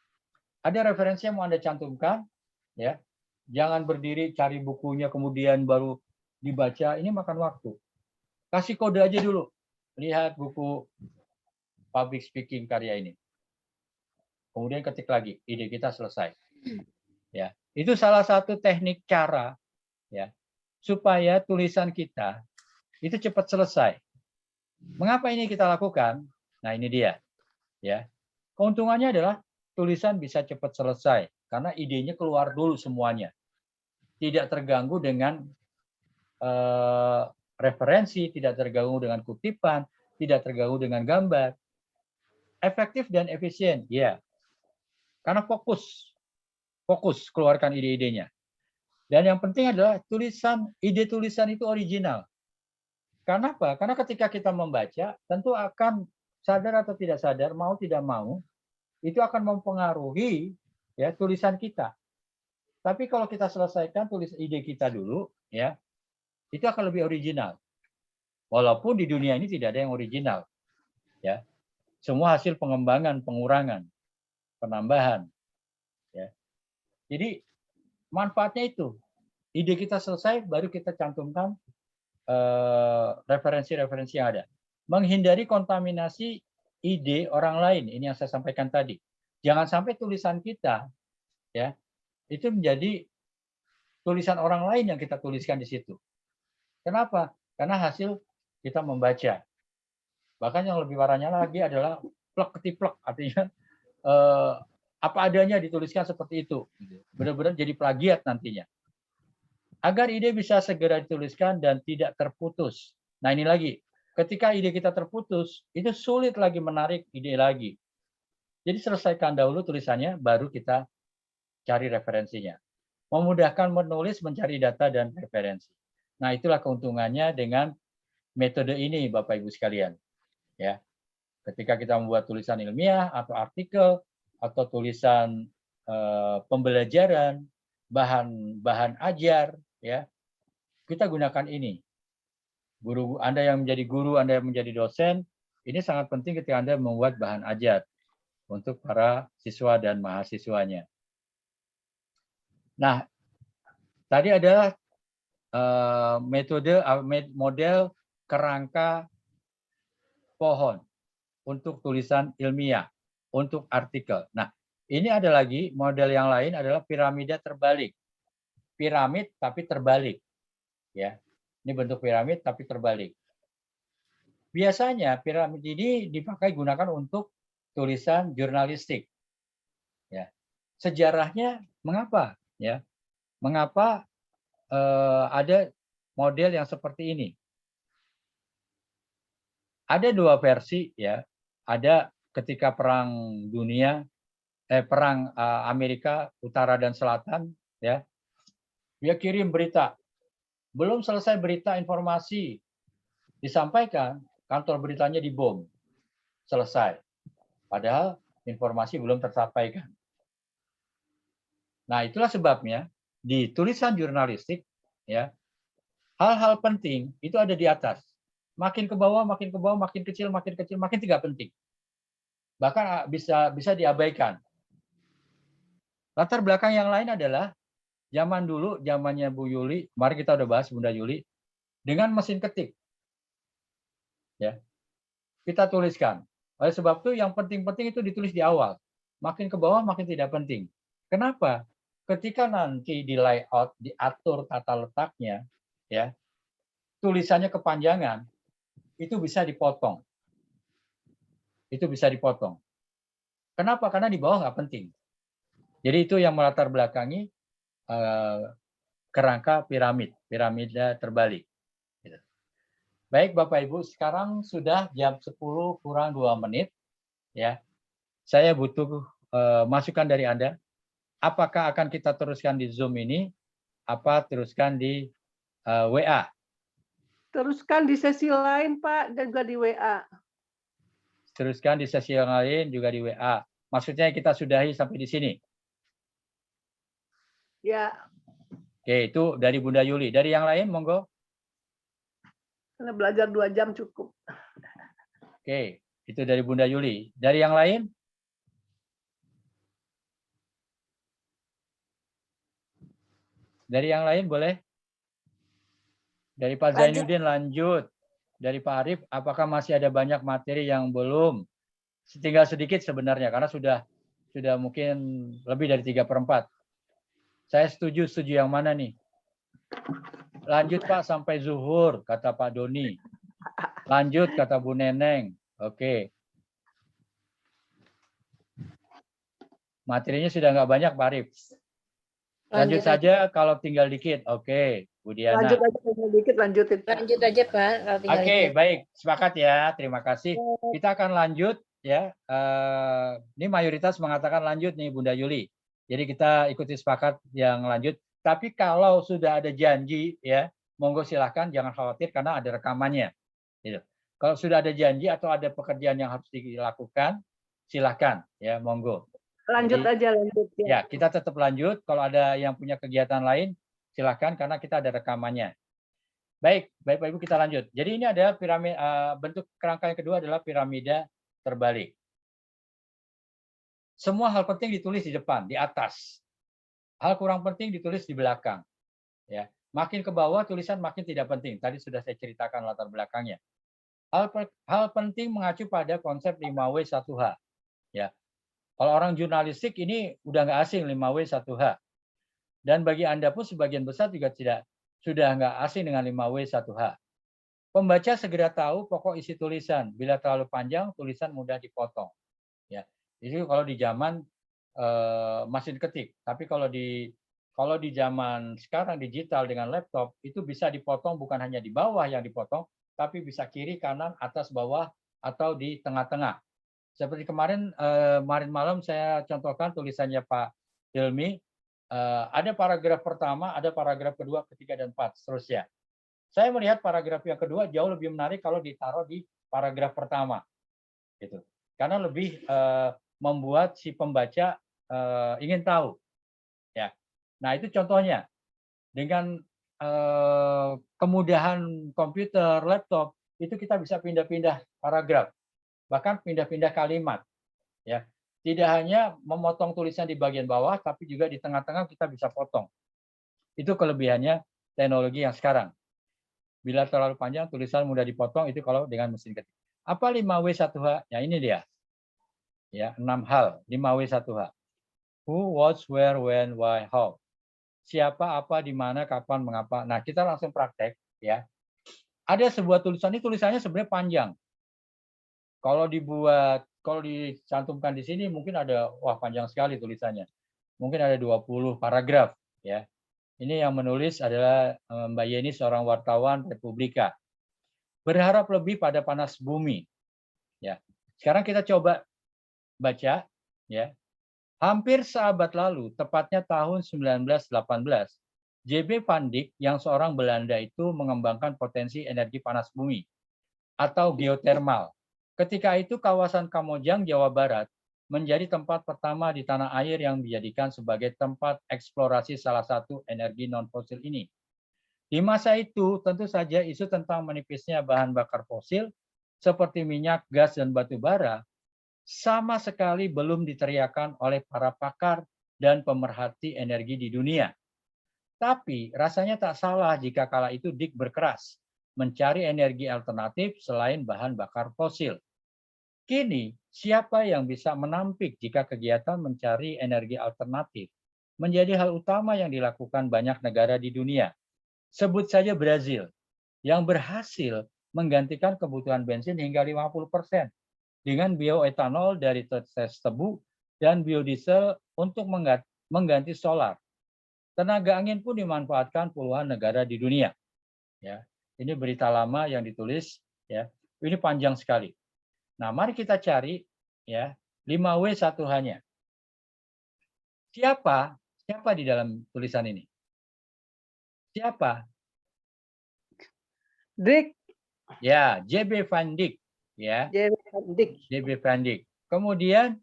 Ada referensi yang mau Anda cantumkan, ya. Jangan berdiri cari bukunya kemudian baru dibaca, ini makan waktu. Kasih kode aja dulu. Lihat buku public speaking karya ini. Kemudian ketik lagi, ide kita selesai. Ya, itu salah satu teknik cara, ya, supaya tulisan kita itu cepat selesai. Mengapa ini kita lakukan? Nah, ini dia. Ya, keuntungannya adalah tulisan bisa cepat selesai karena idenya keluar dulu semuanya. Tidak terganggu dengan referensi, tidak terganggu dengan kutipan, tidak terganggu dengan gambar. Efektif dan efisien, ya. Karena fokus keluarkan ide-idenya. Dan yang penting adalah ide tulisan itu original. Karena apa? Karena ketika kita membaca, tentu akan sadar atau tidak sadar, mau tidak mau, itu akan mempengaruhi, ya, tulisan kita. Tapi kalau kita selesaikan tulis ide kita dulu, ya, itu akan lebih original. Walaupun di dunia ini tidak ada yang original, ya. Semua hasil pengembangan, pengurangan, penambahan, ya. Jadi manfaatnya itu, ide kita selesai, baru kita cantumkan referensi-referensi yang ada. menghindari kontaminasi ide orang lain. Ini yang saya sampaikan tadi. Jangan sampai tulisan kita ya itu menjadi tulisan orang lain yang kita tuliskan di situ. Kenapa? Karena hasil kita membaca. Bahkan yang lebih parahnya lagi adalah plek ketiplek, artinya apa adanya dituliskan seperti itu. Benar-benar jadi plagiat nantinya. Agar ide bisa segera dituliskan dan tidak terputus. Nah ini lagi, ketika ide kita terputus, itu sulit lagi menarik ide lagi. Jadi selesaikan dahulu tulisannya, baru kita cari referensinya. Memudahkan menulis, mencari data dan referensi. Nah itulah keuntungannya dengan metode ini, Bapak Ibu sekalian. Ya, ketika kita membuat tulisan ilmiah atau artikel atau tulisan pembelajaran, bahan ajar, ya, kita gunakan ini. Guru Anda yang menjadi guru, Anda yang menjadi dosen, ini sangat penting ketika Anda membuat bahan ajar untuk para siswa dan mahasiswanya. Nah, tadi ada model kerangka pohon untuk tulisan ilmiah, untuk artikel. Nah, ini ada lagi model yang lain adalah piramida terbalik. Piramid tapi terbalik. Ya. Ini bentuk piramid tapi terbalik. Biasanya piramid ini dipakai gunakan untuk tulisan jurnalistik. Ya. Sejarahnya mengapa? Ya. Mengapa ada model yang seperti ini? Ada dua versi ya. Ada ketika perang dunia, perang Amerika Utara dan Selatan, ya. Dia kirim berita. Belum selesai berita informasi disampaikan, kantor beritanya dibom. Selesai. Padahal informasi belum tersampaikan. Nah, itulah sebabnya di tulisan jurnalistik ya, hal-hal penting itu ada di atas. Makin ke bawah, makin kecil, makin tidak penting. Bahkan bisa diabaikan. Latar belakang yang lain adalah zaman dulu, zamannya Bu Yuli, kemarin kita udah bahas Bunda Yuli, dengan mesin ketik. Ya. Kita tuliskan. Oleh sebab itu yang penting-penting itu ditulis di awal. Makin ke bawah makin tidak penting. Kenapa? Ketika nanti di layout, diatur tata letaknya, ya, tulisannya kepanjangan, itu bisa dipotong. Itu bisa dipotong. Kenapa? Karena di bawah nggak penting. Jadi itu yang melatar belakangi kerangka piramida terbalik. Baik Bapak Ibu, sekarang sudah jam 10 kurang 2 menit. Ya, saya butuh masukan dari Anda. Apakah akan kita teruskan di Zoom ini? Apa teruskan di WA? Teruskan di sesi lain, Pak, dan juga di WA. Teruskan di sesi yang lain juga di WA. Maksudnya kita sudahi sampai di sini. Ya. Oke, itu dari Bunda Yuli. Dari yang lain, monggo. Karena belajar 2 jam cukup. Oke, itu dari Bunda Yuli. Dari yang lain? Dari yang lain boleh? Dari Pak Zainuddin lanjut. Dari Pak Arif, apakah masih ada banyak materi yang belum? Tinggal sedikit sebenarnya, karena sudah mungkin lebih dari 3/4. Saya setuju yang mana nih? Lanjut Pak sampai zuhur, kata Pak Doni. Lanjut, kata Bu Neneng. Oke. Materinya sudah nggak banyak, Pak Arif. Lanjut saja kalau tinggal dikit. Oke, Bu Diana. Lanjut aja tinggal dikit, lanjutin. Lanjut aja, Pak. kalau tinggal Oke, dikit. baik. Sepakat ya. Terima kasih. Kita akan lanjut ya. Ini mayoritas mengatakan lanjut nih Bunda Yuli. Jadi kita ikuti sepakat yang lanjut. Tapi kalau sudah ada janji ya, monggo silahkan, jangan khawatir karena ada rekamannya. Gitu. Kalau sudah ada janji atau ada pekerjaan yang harus dilakukan, silahkan ya, monggo. Lanjut aja, lanjut. Ya, kita tetap lanjut. Kalau ada yang punya kegiatan lain, silahkan karena kita ada rekamannya. Baik, Bapak Ibu kita lanjut. Jadi ini ada piramida, bentuk kerangka yang kedua adalah piramida terbalik. Semua hal penting ditulis di depan, di atas. Hal kurang penting ditulis di belakang. Ya, makin ke bawah tulisan makin tidak penting. Tadi sudah saya ceritakan latar belakangnya. Hal penting mengacu pada konsep 5W1H. Ya. Kalau orang jurnalistik ini udah nggak asing 5W1H. Dan bagi Anda pun sebagian besar juga sudah nggak asing dengan 5W1H. Pembaca segera tahu pokok isi tulisan. Bila terlalu panjang, tulisan mudah dipotong. Ya. Jadi kalau di zaman mesin ketik, tapi kalau di zaman sekarang digital dengan laptop itu bisa dipotong bukan hanya di bawah yang dipotong, tapi bisa kiri, kanan, atas, bawah, atau di tengah-tengah. Seperti kemarin malam saya contohkan tulisannya Pak Hilmi, ada paragraf pertama, ada paragraf kedua, ketiga, dan 4, seterusnya. Saya melihat paragraf yang kedua jauh lebih menarik kalau ditaruh di paragraf pertama, gitu. Karena lebih membuat si pembaca ingin tahu. Ya. Nah itu contohnya. Dengan kemudahan komputer, laptop, itu kita bisa pindah-pindah paragraf. Bahkan pindah-pindah kalimat, ya. Tidak hanya memotong tulisan di bagian bawah, tapi juga di tengah-tengah kita bisa potong. Itu kelebihannya teknologi yang sekarang. Bila terlalu panjang, tulisan mudah dipotong, itu kalau dengan mesin ketik. Apa 5W1H? Ya ini dia. Ya, 6 hal, 5W1H. Who, what, where, when, why, how. Siapa, apa, di mana, kapan, mengapa. Nah, kita langsung praktek, ya. Ada sebuah tulisan, ini tulisannya sebenarnya panjang. Kalau dicantumkan di sini mungkin ada, wah panjang sekali tulisannya. Mungkin ada 20 paragraf, ya. Ini yang menulis adalah Mbak Yeni, seorang wartawan Republika. Berharap lebih pada panas bumi. Ya. Sekarang kita coba baca, ya. Hampir seabad lalu, tepatnya tahun 1918, J.B. van Dijk yang seorang Belanda itu mengembangkan potensi energi panas bumi atau geotermal. Ketika itu kawasan Kamojang, Jawa Barat menjadi tempat pertama di tanah air yang dijadikan sebagai tempat eksplorasi salah satu energi non-fosil ini. Di masa itu tentu saja isu tentang menipisnya bahan bakar fosil seperti minyak, gas, dan batu bara sama sekali belum diteriakan oleh para pakar dan pemerhati energi di dunia. Tapi rasanya tak salah jika kala itu Dijk berkeras mencari energi alternatif selain bahan bakar fosil. Kini, siapa yang bisa menampik jika kegiatan mencari energi alternatif menjadi hal utama yang dilakukan banyak negara di dunia? Sebut saja Brazil, yang berhasil menggantikan kebutuhan bensin hingga 50% dengan bioetanol dari tetes tebu dan biodiesel untuk mengganti solar. Tenaga angin pun dimanfaatkan puluhan negara di dunia. Ya, ini berita lama yang ditulis. Ya, ini panjang sekali. Nah, mari kita cari ya 5W1H-nya. Siapa di dalam tulisan ini? Siapa? Dijk. Ya, J.B. van Dijk. Ya, J.B. van Dijk. Kemudian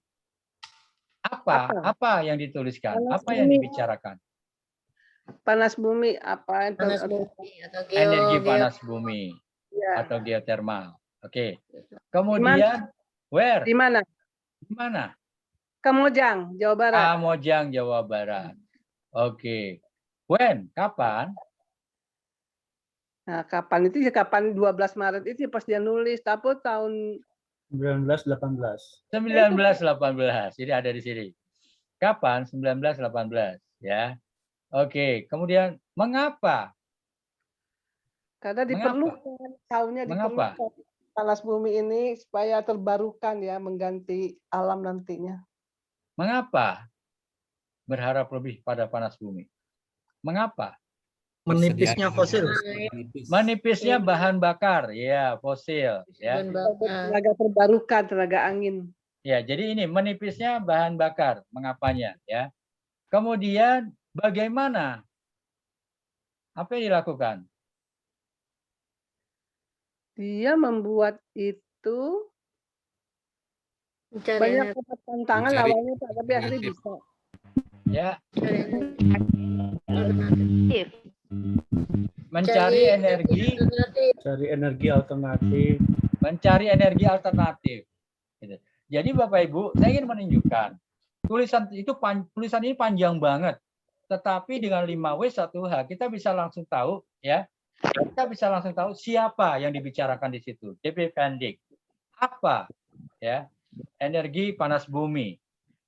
apa yang dituliskan? Panas apa yang bumi. dibicarakan? Panas bumi atau Energi panas bumi Ya. atau geotermal. Oke. Kemudian where? Di mana? Di mana? Kamojang, Jawa Barat. Kamojang, Jawa Barat. Oke. When? Kapan? Nah, kapan itu? Kapan 12 Maret itu pas dia nulis. Tapi tahun 1918. 1918. Ini ada di sini. Kapan? 1918. Ya. Oke. Kemudian mengapa? karena diperlukan, tahunnya Mengapa? diperlukan panas bumi ini supaya terbarukan ya, mengganti alam nantinya. Mengapa berharap lebih pada panas bumi? Mengapa? Menipisnya fosil. Menipisnya bahan bakar, ya fosil, ya. Tenaga terbarukan, tenaga angin. Ya, jadi ini menipisnya bahan bakar, mengapanya, ya. Kemudian bagaimana? Apa yang dilakukan? Dia membuat itu banyak tantangan awalnya Pak, tapi akhirnya bisa. Ya, Alternatif. mencari energi, Cari energi alternatif. mencari energi alternatif. Gitu. Jadi Bapak Ibu, saya ingin menunjukkan tulisan ini panjang banget, tetapi dengan 5W1H kita bisa langsung tahu ya Kita bisa langsung tahu siapa yang dibicarakan di situ. DP pendek. Apa ya? Energi panas bumi.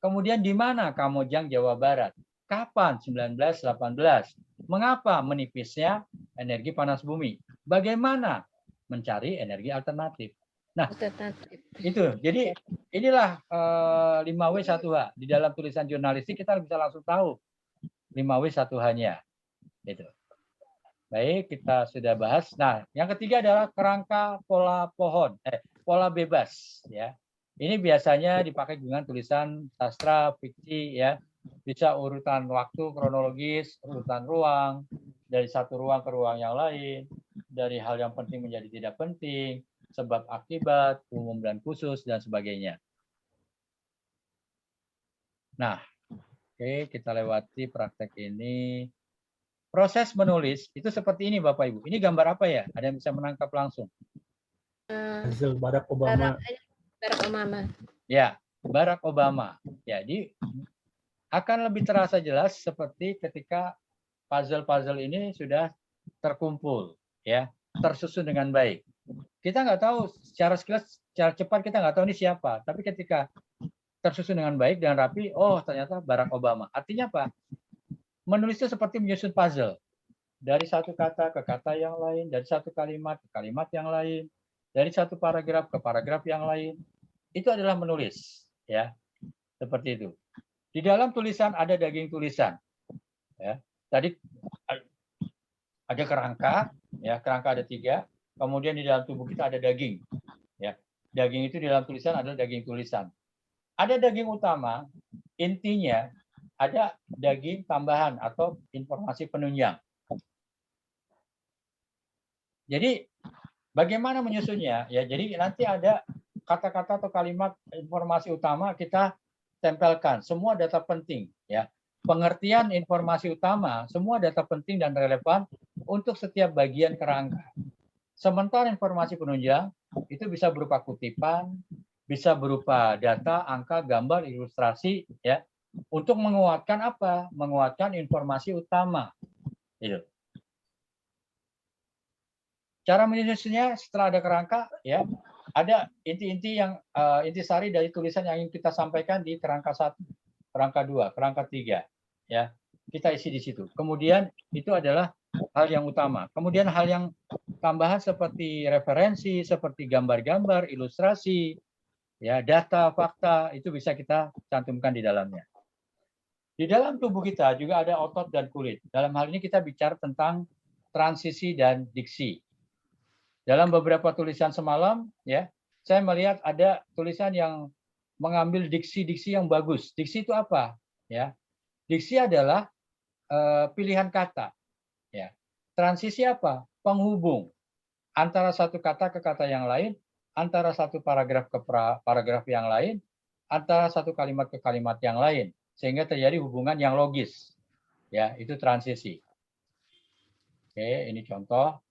Kemudian di mana Kamojang, Jawa Barat? Kapan? 1918. Mengapa menipisnya energi panas bumi? Bagaimana mencari energi alternatif? Nah, itu. Jadi inilah 5W1H. Di dalam tulisan jurnalistik kita bisa langsung tahu 5W1H-nya. Itu. Baik, kita sudah bahas. Nah, yang ketiga adalah kerangka pola pohon, pola bebas. Ya, ini biasanya dipakai dengan tulisan sastra, fiksi, ya, bisa urutan waktu kronologis, urutan ruang, dari satu ruang ke ruang yang lain, dari hal yang penting menjadi tidak penting, sebab akibat, umum dan khusus, dan sebagainya. Nah, oke, kita lewati praktek ini. Proses menulis itu seperti ini Bapak Ibu. Ini gambar apa ya? Ada yang bisa menangkap langsung? Hasil Barack Obama. Barack Obama. Ya, Barack Obama. Jadi akan lebih terasa jelas seperti ketika puzzle-puzzle ini sudah terkumpul, ya, tersusun dengan baik. Kita nggak tahu secara sekilas, secara cepat kita nggak tahu ini siapa. Tapi ketika tersusun dengan baik dan rapi, oh ternyata Barack Obama. Artinya apa? Menulisnya seperti menyusun puzzle. Dari satu kata ke kata yang lain, dari satu kalimat ke kalimat yang lain, dari satu paragraf ke paragraf yang lain. Itu adalah menulis, ya. Seperti itu. Di dalam tulisan ada daging tulisan. Ya. Tadi ada kerangka, ya, kerangka ada 3. Kemudian di dalam tubuh kita ada daging. Ya. Daging itu di dalam tulisan adalah daging tulisan. Ada daging utama, intinya ada daging tambahan atau informasi penunjang. Jadi bagaimana menyusunnya? Ya, jadi nanti ada kata-kata atau kalimat informasi utama kita tempelkan. Semua data penting, ya. Pengertian informasi utama, semua data penting dan relevan untuk setiap bagian kerangka. Sementara informasi penunjang itu bisa berupa kutipan, bisa berupa data, angka, gambar, ilustrasi, ya. Untuk menguatkan apa? Menguatkan informasi utama. Itu. Cara menyusunnya setelah ada kerangka, ya, ada inti-inti yang intisari dari tulisan yang ingin kita sampaikan di kerangka 1, kerangka 2, kerangka 3, ya. Kita isi di situ. Kemudian itu adalah hal yang utama. Kemudian hal yang tambahan seperti referensi, seperti gambar-gambar, ilustrasi, ya, data, fakta, itu bisa kita cantumkan di dalamnya. Di dalam tubuh kita juga ada otot dan kulit. Dalam hal ini kita bicara tentang transisi dan diksi. Dalam beberapa tulisan semalam, ya, saya melihat ada tulisan yang mengambil diksi-diksi yang bagus. Diksi itu apa? Ya, diksi adalah pilihan kata. Ya, transisi apa? Penghubung antara satu kata ke kata yang lain, antara satu paragraf ke paragraf yang lain, antara satu kalimat ke kalimat yang lain, sehingga terjadi hubungan yang logis. Ya, itu transisi. Oke, ini contoh.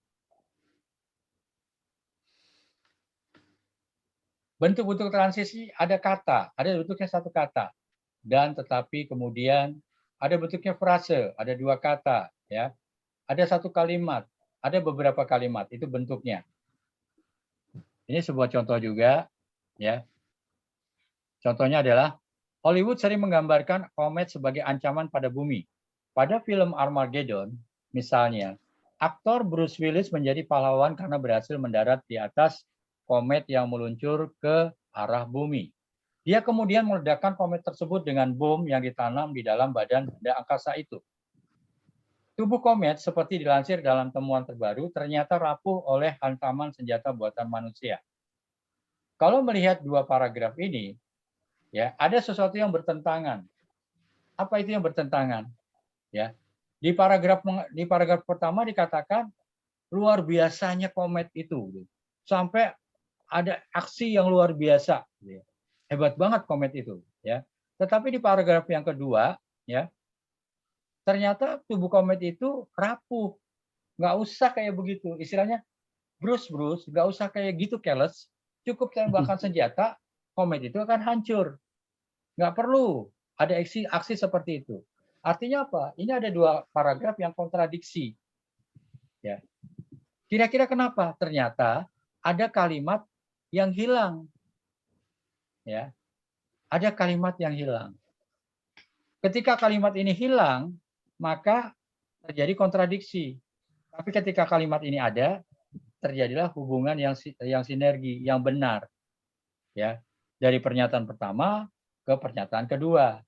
Bentuk-bentuk transisi ada kata, ada bentuknya satu kata. Dan tetapi kemudian ada bentuknya frase, ada 2 kata, ya. Ada satu kalimat, ada beberapa kalimat, itu bentuknya. Ini sebuah contoh juga, ya. Contohnya adalah Hollywood sering menggambarkan komet sebagai ancaman pada bumi. Pada film Armageddon, misalnya, aktor Bruce Willis menjadi pahlawan karena berhasil mendarat di atas komet yang meluncur ke arah bumi. Dia kemudian meledakkan komet tersebut dengan bom yang ditanam di dalam badan benda angkasa itu. Tubuh komet, seperti dilansir dalam temuan terbaru, ternyata rapuh oleh hantaman senjata buatan manusia. Kalau melihat 2 paragraf ini, ya, ada sesuatu yang bertentangan. Apa itu yang bertentangan? Ya, di paragraf pertama dikatakan luar biasanya komet itu, sampai ada aksi yang luar biasa, hebat banget komet itu, ya. Tetapi di paragraf yang kedua, ya, ternyata tubuh komet itu rapuh, nggak usah kayak begitu, istilahnya Bruce, nggak usah kayak gitu careless, cukup tembakan senjata, komet itu akan hancur, nggak perlu ada aksi seperti itu. Artinya apa? Ini ada 2 paragraf yang kontradiksi, ya. Kira-kira kenapa? Ternyata ada kalimat yang hilang. Ya. Ada kalimat yang hilang. Ketika kalimat ini hilang, maka terjadi kontradiksi. Tapi ketika kalimat ini ada, terjadilah hubungan yang sinergi, yang benar. Ya. Dari pernyataan pertama ke pernyataan kedua.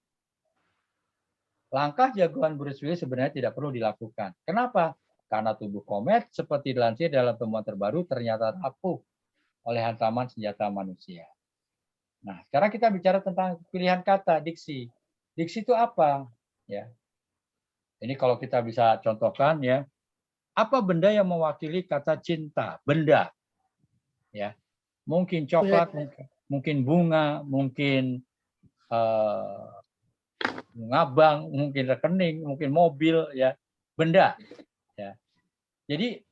Langkah jagoan Bruce Willis sebenarnya tidak perlu dilakukan. Kenapa? Karena tubuh komet seperti dilansir dalam temuan terbaru ternyata rapuh oleh hantaman senjata manusia. Nah, sekarang kita bicara tentang pilihan kata, diksi. Diksi itu apa? Ya. Ini kalau kita bisa contohkan ya. Apa benda yang mewakili kata cinta? Benda. Ya. Mungkin coklat, mungkin bunga, mungkin ngabang, mungkin rekening, mungkin mobil, ya. Benda. Ya. Jadi,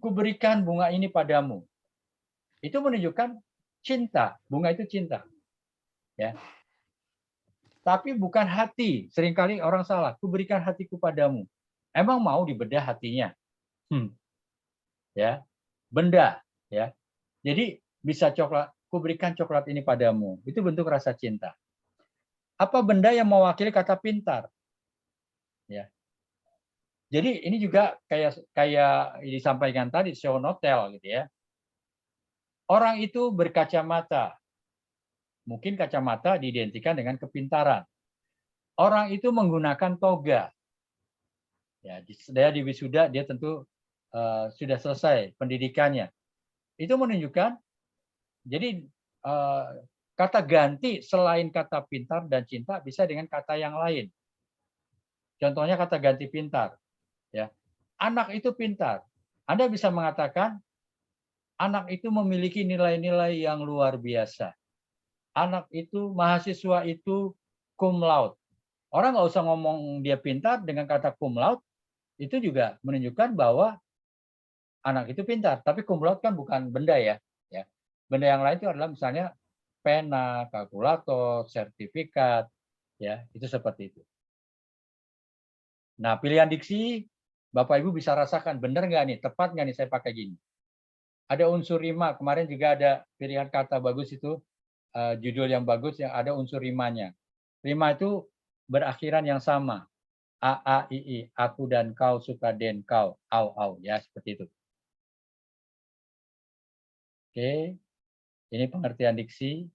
kuberikan bunga ini padamu. Itu menunjukkan cinta. Bunga itu cinta. Ya. Tapi bukan hati. Seringkali orang salah. Kuberikan hatiku padamu. Emang mau dibedah hatinya? Ya. Benda. Ya. Jadi bisa coklat. Kuberikan coklat ini padamu. Itu bentuk rasa cinta. Apa benda yang mewakili kata pintar? Ya. Jadi ini juga kayak disampaikan tadi, show not tell gitu ya. Orang itu berkacamata. Mungkin kacamata diidentikan dengan kepintaran. Orang itu menggunakan toga. Ya, dia di wisuda, dia tentu sudah selesai pendidikannya. Itu menunjukkan, jadi kata ganti selain kata pintar dan cinta bisa dengan kata yang lain. Contohnya kata ganti pintar. Ya, anak itu pintar. Anda bisa mengatakan anak itu memiliki nilai-nilai yang luar biasa. Anak itu, mahasiswa itu cum laude. Orang nggak usah ngomong dia pintar dengan kata cum laude, itu juga menunjukkan bahwa anak itu pintar. Tapi cum laude kan bukan benda ya. Benda yang lain itu adalah misalnya pena, kalkulator, sertifikat, ya itu seperti itu. Nah, pilihan diksi, Bapak Ibu bisa rasakan benar nggak nih, tepat nggak nih saya pakai gini. Ada unsur rima, kemarin juga ada pilihan kata bagus itu. Judul yang bagus yang ada unsur rimanya. Rima itu berakhiran yang sama. A, A, I, I. Aku dan kau suka den kau. Au, au. Ya, seperti itu. Oke. Ini pengertian diksi.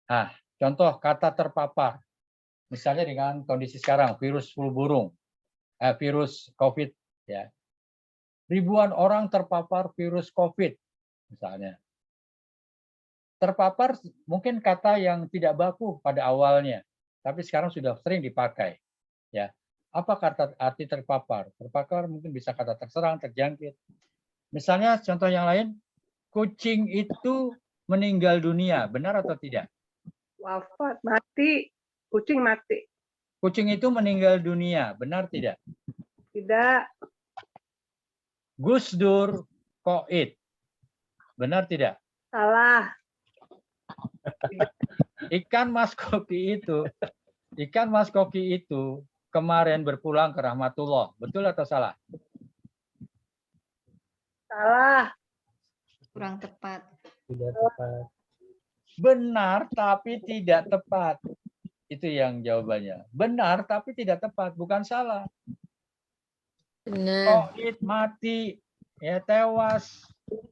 Nah, contoh kata terpapar. Misalnya dengan kondisi sekarang, virus flu burung. Virus COVID. Ya. Ribuan orang terpapar virus COVID. Misalnya. Terpapar mungkin kata yang tidak baku pada awalnya, tapi sekarang sudah sering dipakai. Ya, apa kata arti terpapar? Terpapar mungkin bisa kata terserang, terjangkit. Misalnya contoh yang lain, kucing itu meninggal dunia, benar atau tidak? Wafat, mati, kucing mati. Kucing itu meninggal dunia, benar tidak? Tidak, Gus Dur koid, benar tidak? salah. Ikan mas koki itu kemarin berpulang ke rahmatullah, betul atau salah? Salah. Kurang tepat. Tidak tepat. Benar tapi tidak tepat. Itu yang jawabannya. Benar tapi tidak tepat, bukan salah. Benar. Koid mati, ya tewas,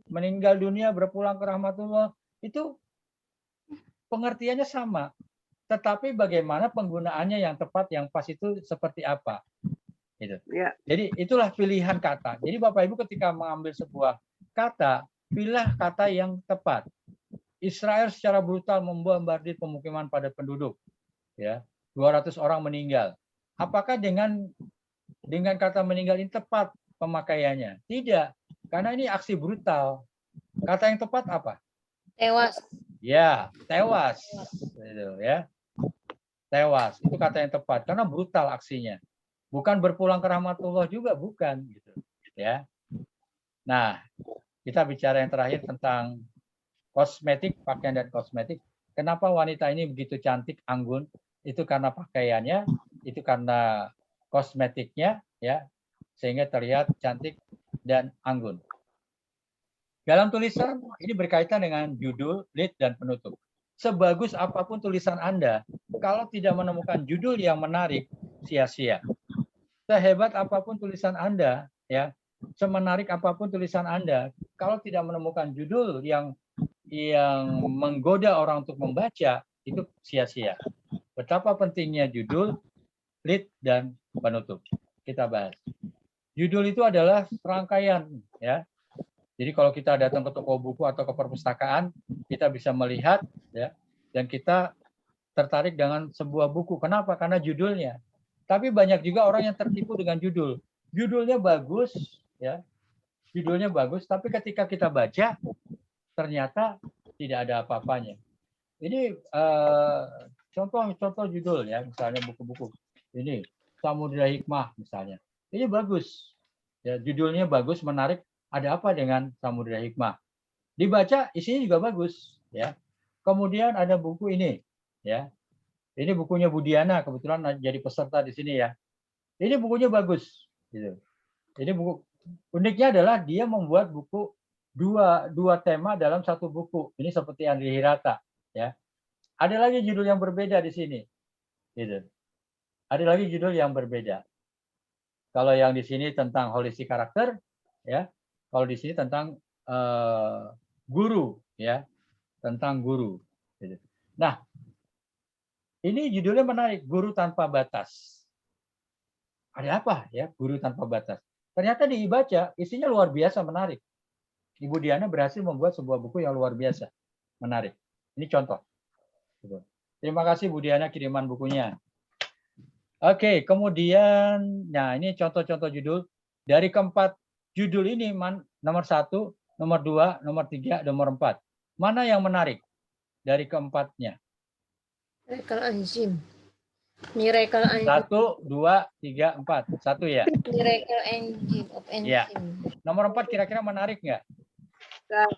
meninggal dunia, berpulang ke rahmatullah, itu pengertiannya sama. Tetapi bagaimana penggunaannya yang tepat, yang pas itu seperti apa? Gitu. Ya. Jadi itulah pilihan kata. Jadi Bapak Ibu ketika mengambil sebuah kata, pilihlah kata yang tepat. Israel secara brutal membombardir pemukiman padat penduduk. Ya, 200 orang meninggal. Apakah dengan kata meninggal ini tepat pemakaiannya? Tidak, karena ini aksi brutal. Kata yang tepat apa? Tewas. Ya, tewas. Gitu, ya. Tewas, itu kata yang tepat karena brutal aksinya. Bukan berpulang ke rahmatullah juga, bukan gitu. Ya. Nah, kita bicara yang terakhir tentang kosmetik, pakaian dan kosmetik. Kenapa wanita ini begitu cantik, anggun? Itu karena pakaiannya, itu karena kosmetiknya, ya. sehingga terlihat cantik dan anggun. Dalam tulisan ini berkaitan dengan judul, lead, dan penutup. Sebagus apapun tulisan Anda, kalau tidak menemukan judul yang menarik, sia-sia. Sehebat apapun tulisan Anda, ya, semenarik apapun tulisan Anda, kalau tidak menemukan judul yang menggoda orang untuk membaca, itu sia-sia. Betapa pentingnya judul, lead, dan penutup. Kita bahas. Judul itu adalah rangkaian, ya. Jadi kalau kita datang ke toko buku atau ke perpustakaan, kita bisa melihat, ya, dan kita tertarik dengan sebuah buku. Kenapa? Karena judulnya. Tapi banyak juga orang yang tertipu dengan judul. Judulnya bagus, ya. Judulnya bagus, tapi ketika kita baca, ternyata tidak ada apa-apanya. Ini contoh judul, ya, misalnya buku-buku. Ini Samudra Hikmah misalnya. Ini bagus. Ya, judulnya bagus, menarik. Ada apa dengan Samudra Hikmah? Dibaca isinya juga bagus, ya. Kemudian ada buku ini, ya. Ini bukunya Budiana, kebetulan jadi peserta di sini, ya. Ini bukunya bagus, gitu. Ini buku uniknya adalah dia membuat buku dua tema dalam satu buku. Ini seperti Andri Hirata, ya. Ada lagi judul yang berbeda di sini, gitu. Ada lagi judul yang berbeda. Kalau yang di sini tentang holistic karakter, ya. Kalau di sini tentang guru, ya, tentang guru. Gitu. Nah, ini judulnya menarik, Guru Tanpa Batas. Ada apa, ya, Guru Tanpa Batas? Ternyata dibaca isinya luar biasa menarik. Ibu Diana berhasil membuat sebuah buku yang luar biasa menarik. Ini contoh. Terima kasih Bu Diana kiriman bukunya. Oke, kemudian, nah ini contoh-contoh judul. Dari keempat judul ini, nomor 1, nomor 2, nomor 3, nomor 4. Mana yang menarik dari keempatnya? Miracle Engine. Miracle Engine. 1, 2, 3, 4. 1 ya? Miracle Engine of Engine. Ya. Nomor 4 kira-kira menarik nggak? Nah,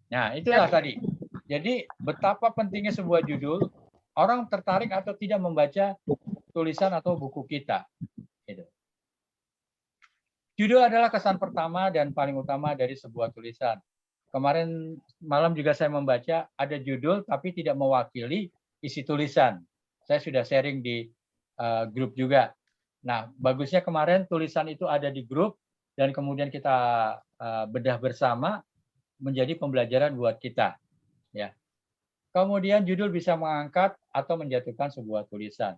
Nah, itulah tadi. Jadi, betapa pentingnya sebuah judul, orang tertarik atau tidak membaca tulisan atau buku kita. Gitu. Judul adalah kesan pertama dan paling utama dari sebuah tulisan. Kemarin malam juga saya membaca, ada judul tapi tidak mewakili isi tulisan. Saya sudah sharing di grup juga. Nah, bagusnya kemarin tulisan itu ada di grup, dan kemudian kita bedah bersama, menjadi pembelajaran buat kita. Ya. Kemudian judul bisa mengangkat atau menjatuhkan sebuah tulisan.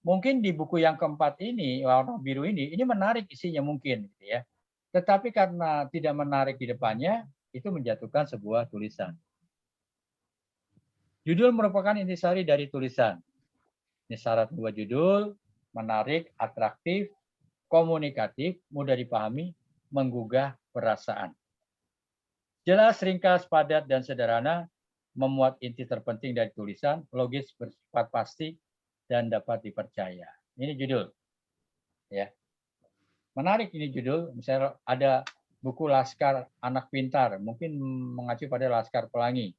Mungkin di buku yang keempat ini, warna biru ini menarik isinya mungkin, gitu ya. Tetapi karena tidak menarik di depannya, itu menjatuhkan sebuah tulisan. Judul merupakan intisari dari tulisan. Ini syarat buat judul: menarik, atraktif, komunikatif, mudah dipahami, menggugah perasaan. Jelas, ringkas, padat, dan sederhana, memuat inti terpenting dari tulisan, logis, bersifat pasti, dan dapat dipercaya. Ini judul. Ya. Menarik ini judul. Misalnya ada buku Laskar Anak Pintar, mungkin mengacu pada Laskar Pelangi.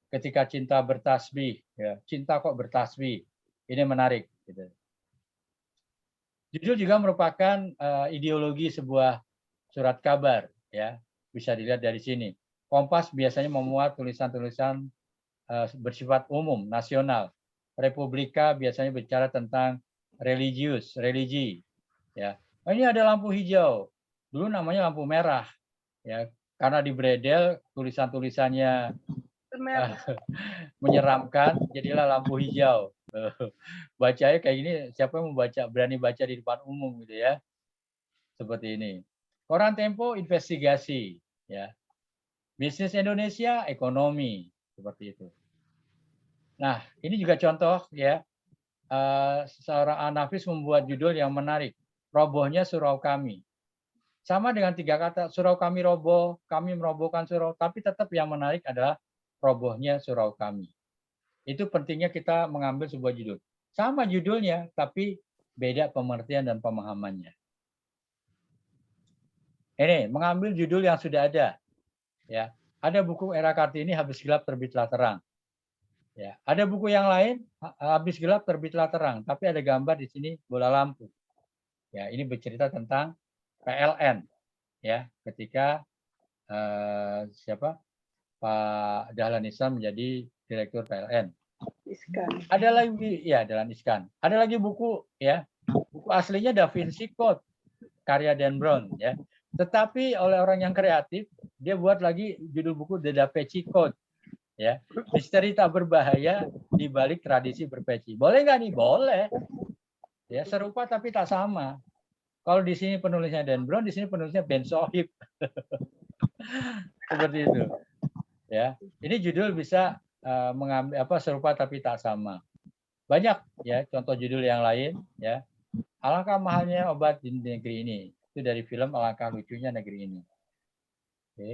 Ketika cinta bertasbih, ya, cinta kok bertasbih. Ini menarik. Gitu. Judul juga merupakan ideologi sebuah surat kabar. Ya, bisa dilihat dari sini. Kompas biasanya memuat tulisan-tulisan bersifat umum, nasional. Republika biasanya bicara tentang religi. Ya, ini ada lampu hijau. Dulu namanya lampu merah. Ya, karena di Bredel tulisan-tulisannya menyeramkan, jadilah lampu hijau. Bacanya kayak gini, siapa yang berani baca di depan umum gitu ya. Seperti ini. Koran Tempo investigasi, ya. Bisnis Indonesia ekonomi, seperti itu. Nah, ini juga contoh ya. Seorang Anafis membuat judul yang menarik, robohnya surau kami. Sama dengan 3 kata, surau kami roboh, kami merobohkan surau, tapi tetap yang menarik adalah robohnya surau kami. Itu pentingnya kita mengambil sebuah judul. Sama judulnya, tapi beda pengertian dan pemahamannya. Ini, mengambil judul yang sudah ada. Ya, ada buku Era Kartini, Habis Gelap Terbitlah Terang. Ya, ada buku yang lain, Habis Gelap Terbitlah Terang, tapi ada gambar di sini bola lampu. Ya, ini bercerita tentang PLN, ya, ketika Pak Dahlan Iskan menjadi direktur PLN. Iskan. Ada lagi, ya, Dahlan Iskan. Ada lagi buku, ya, buku aslinya Da Vinci Code, karya Dan Brown, ya. Tetapi oleh orang yang kreatif, dia buat lagi judul buku The Da Vinci Code, ya. Misteri tak berbahaya di balik tradisi berpeci. Boleh nggak nih? Boleh. Ya, serupa tapi tak sama. Kalau di sini penulisnya Dan Brown, di sini penulisnya Ben Sohib. Seperti itu. Ya, ini judul bisa mengambil serupa tapi tak sama. Banyak ya contoh judul yang lain, ya. Alangkah mahalnya obat di negeri ini. Itu dari film Alangkah lucunya negeri ini. Oke.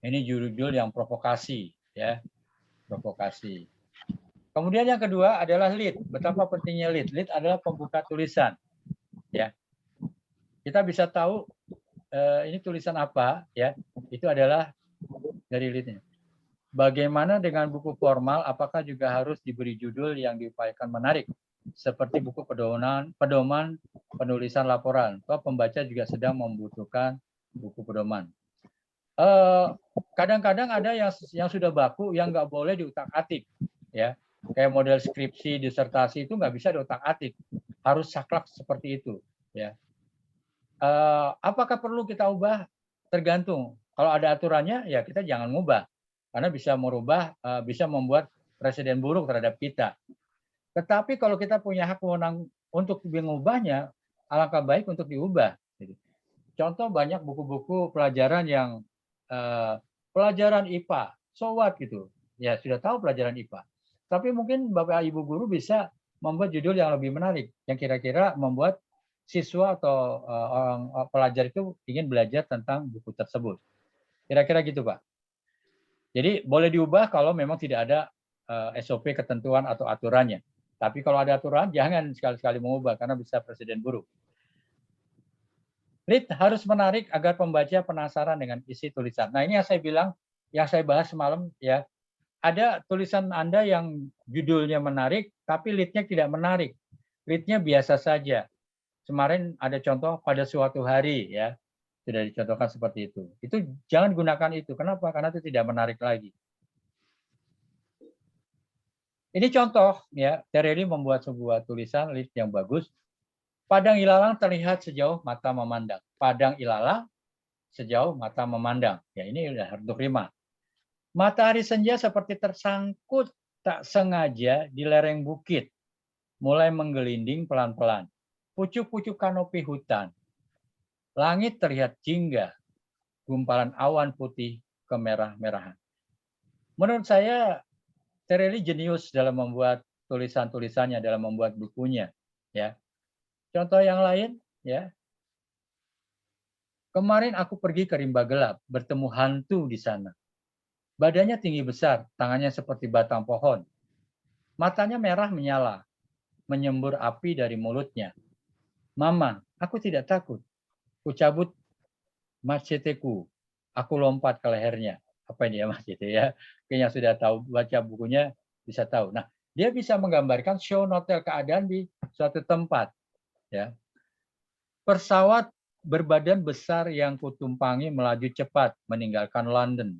Ini judul yang provokasi, ya. Provokasi. Kemudian yang kedua adalah lead. Betapa pentingnya lead. Lead adalah pembuka tulisan. Ya. Kita bisa tahu ini tulisan apa, ya. Itu adalah dari leadnya. Bagaimana dengan buku formal, apakah juga harus diberi judul yang diupayakan menarik? Seperti buku pedoman penulisan laporan. Toh pembaca juga sedang membutuhkan buku pedoman. Kadang-kadang ada yang sudah baku yang nggak boleh diutak-atik, ya. Kayak model skripsi, disertasi itu nggak bisa diutak-atik, harus saklek seperti itu, ya. Apakah perlu kita ubah? Tergantung. Kalau ada aturannya, ya kita jangan ngubah, karena bisa merubah, bisa membuat presiden buruk terhadap kita. Tetapi kalau kita punya hak wewenang untuk mengubahnya, alangkah baik untuk diubah. Contoh banyak buku-buku pelajaran yang pelajaran IPA, so what gitu. Ya sudah tahu pelajaran IPA. Tapi mungkin Bapak Ibu guru bisa membuat judul yang lebih menarik, yang kira-kira membuat siswa atau orang pelajar itu ingin belajar tentang buku tersebut. Kira-kira gitu, Pak. Jadi boleh diubah kalau memang tidak ada SOP ketentuan atau aturannya. Tapi kalau ada aturan, jangan sekali-sekali mengubah karena bisa presiden buruk. Lead harus menarik agar pembaca penasaran dengan isi tulisan. Nah, ini yang saya bilang, yang saya bahas semalam, ya. Ada tulisan Anda yang judulnya menarik, tapi lead-nya tidak menarik. Lead-nya biasa saja. Kemarin ada contoh pada suatu hari, ya. Sudah dicontohkan seperti itu. Itu jangan gunakan itu. Kenapa? Karena itu tidak menarik lagi. Ini contoh, ya. Tereli membuat sebuah tulisan lead yang bagus. Padang ilalang terlihat sejauh mata memandang. Padang ilalang sejauh mata memandang. Ya, ini udah harus rima. Matahari senja seperti tersangkut tak sengaja di lereng bukit. Mulai menggelinding pelan-pelan. Pucuk-pucuk kanopi hutan. Langit terlihat jingga. Gumpalan awan putih kemerah-merahan. Menurut saya, Tereli jenius dalam membuat tulisan-tulisannya, dalam membuat bukunya. Ya. Contoh yang lain, ya. Kemarin aku pergi ke rimba gelap, bertemu hantu di sana. Badannya tinggi besar, tangannya seperti batang pohon. Matanya merah menyala, menyembur api dari mulutnya. Mama, aku tidak takut. Ku cabut macheteku. Aku lompat ke lehernya. Apa ini ya machete ya? Kayaknya sudah tahu baca bukunya bisa tahu. Nah, dia bisa menggambarkan show notel keadaan di suatu tempat. Ya. Pesawat berbadan besar yang kutumpangi melaju cepat meninggalkan London.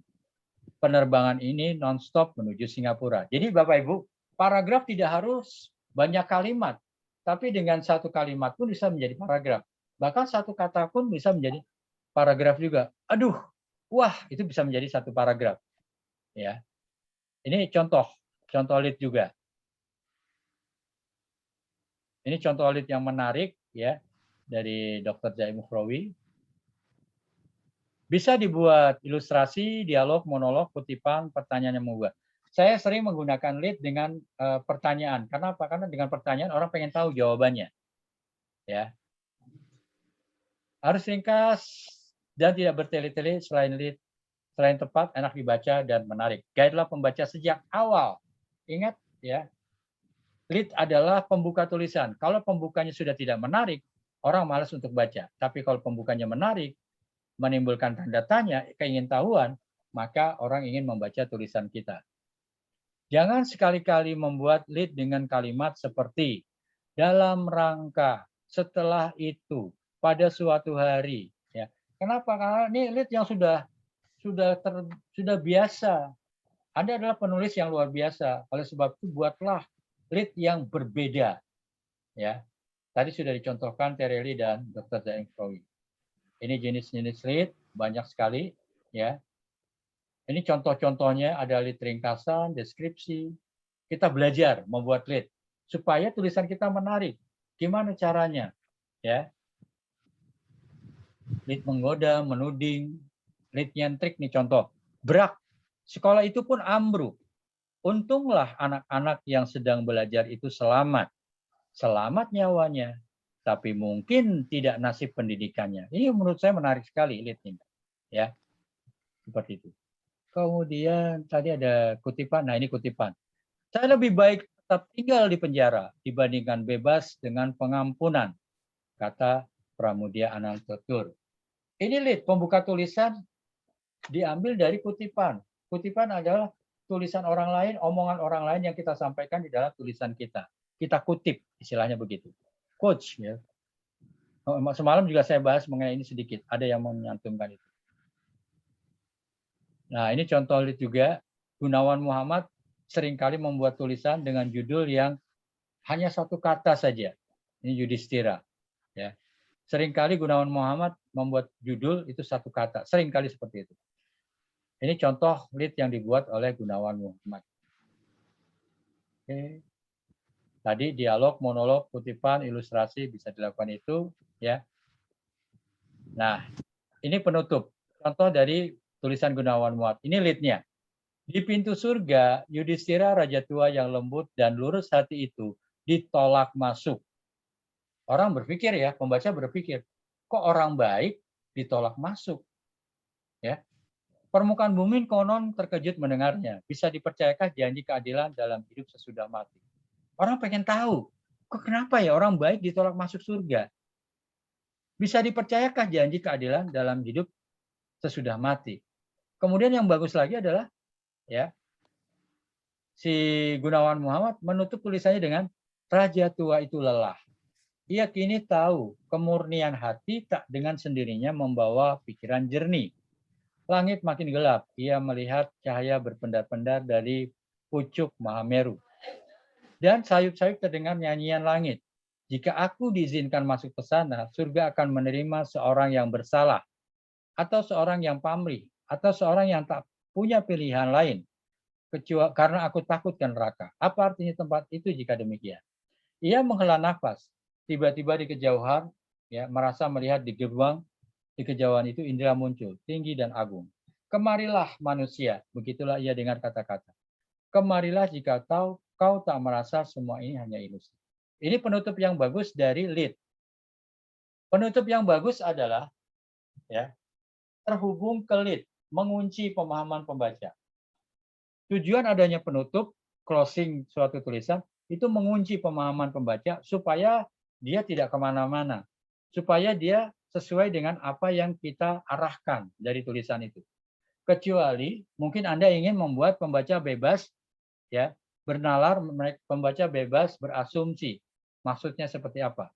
Penerbangan ini non-stop menuju Singapura. Jadi Bapak Ibu, paragraf tidak harus banyak kalimat, tapi dengan satu kalimat pun bisa menjadi paragraf. Bahkan satu kata pun bisa menjadi paragraf juga. Aduh, wah, itu bisa menjadi satu paragraf. Ya, ini contoh lead juga. Ini contoh lead yang menarik, ya, dari Dr. Zaim Mukhrawi. Bisa dibuat ilustrasi, dialog, monolog, kutipan, pertanyaan yang membuat. Saya sering menggunakan lead dengan pertanyaan. Karena apa? Karena dengan pertanyaan orang pengen tahu jawabannya. Ya. Harus ringkas dan tidak bertele-tele. Selain lead, selain tepat, enak dibaca dan menarik. Guide-lah pembaca sejak awal. Ingat, ya. Lead adalah pembuka tulisan. Kalau pembukanya sudah tidak menarik, orang malas untuk baca. Tapi kalau pembukanya menarik, menimbulkan tanda tanya, keingintahuan, maka orang ingin membaca tulisan kita. Jangan sekali-kali membuat lead dengan kalimat seperti dalam rangka, setelah itu, pada suatu hari. Ya. Kenapa? Karena ini lead yang sudah biasa. Anda adalah penulis yang luar biasa. Oleh sebab itu buatlah lead yang berbeda. Ya. Tadi sudah dicontohkan Tereli dan Dr. Daeng Krowi. Ini jenis-jenis lead banyak sekali. Ya. Ini contoh-contohnya ada lead ringkasan, deskripsi. Kita belajar membuat lead supaya tulisan kita menarik. Gimana caranya? Ya. Lead menggoda, menuding, lead nyentrik nih contoh. Brak. Sekolah itu pun ambruk. Untunglah anak-anak yang sedang belajar itu selamat. Selamat nyawanya, tapi mungkin tidak nasib pendidikannya. Ini menurut saya menarik sekali lead ini. Ya. Seperti itu. Kemudian tadi ada kutipan. Nah, ini kutipan. Saya lebih baik tetap tinggal di penjara dibandingkan bebas dengan pengampunan, kata Pramudia Anantatur. Ini lead pembuka tulisan diambil dari kutipan. Kutipan adalah tulisan orang lain, omongan orang lain yang kita sampaikan di dalam tulisan kita. Kita kutip, istilahnya begitu. Quotes, ya. Semalam juga saya bahas mengenai ini sedikit. Ada yang menyantumkan itu. Nah, ini contoh lead juga. Gunawan Muhammad seringkali membuat tulisan dengan judul yang hanya satu kata saja. Ini Yudhistira. Ya. Seringkali Gunawan Muhammad membuat judul itu satu kata. Seringkali seperti itu. Ini contoh lead yang dibuat oleh Gunawan Muhammad. Oke. Tadi dialog, monolog, kutipan, ilustrasi bisa dilakukan itu. Ya. Nah, ini penutup. Contoh dari tulisan Gunawan Muhammad. Ini leadnya. Di pintu surga, Yudhistira raja tua yang lembut dan lurus hati itu ditolak masuk. Orang berpikir ya, pembaca berpikir, kok orang baik ditolak masuk? Ya. Permukaan bumi konon terkejut mendengarnya. Bisa dipercayakah janji keadilan dalam hidup sesudah mati? Orang pengen tahu, kok kenapa ya orang baik ditolak masuk surga? Bisa dipercayakah janji keadilan dalam hidup sesudah mati? Kemudian yang bagus lagi adalah ya, si Gunawan Muhammad menutup tulisannya dengan raja tua itu lelah. Ia kini tahu kemurnian hati tak dengan sendirinya membawa pikiran jernih. Langit makin gelap, ia melihat cahaya berpendar-pendar dari pucuk Mahameru. Dan sayup-sayup terdengar nyanyian langit. Jika aku diizinkan masuk ke sana, surga akan menerima seorang yang bersalah, atau seorang yang pamrih, atau seorang yang tak punya pilihan lain, kecuali karena aku takut ke neraka. Apa artinya tempat itu jika demikian? Ia menghela nafas. Tiba-tiba di kejauhan, ya, merasa melihat di gerbang, di kejauhan itu indra muncul, tinggi dan agung. Kemarilah manusia, begitulah ia dengar kata-kata. Kemarilah jika kau tak merasa semua ini hanya ilusi. Ini penutup yang bagus dari lead. Penutup yang bagus adalah ya, terhubung ke lead, mengunci pemahaman pembaca. Tujuan adanya penutup, closing suatu tulisan, itu mengunci pemahaman pembaca supaya dia tidak kemana-mana, supaya dia sesuai dengan apa yang kita arahkan dari tulisan itu. Kecuali mungkin Anda ingin membuat pembaca bebas, ya, bernalar, pembaca bebas berasumsi, maksudnya seperti apa.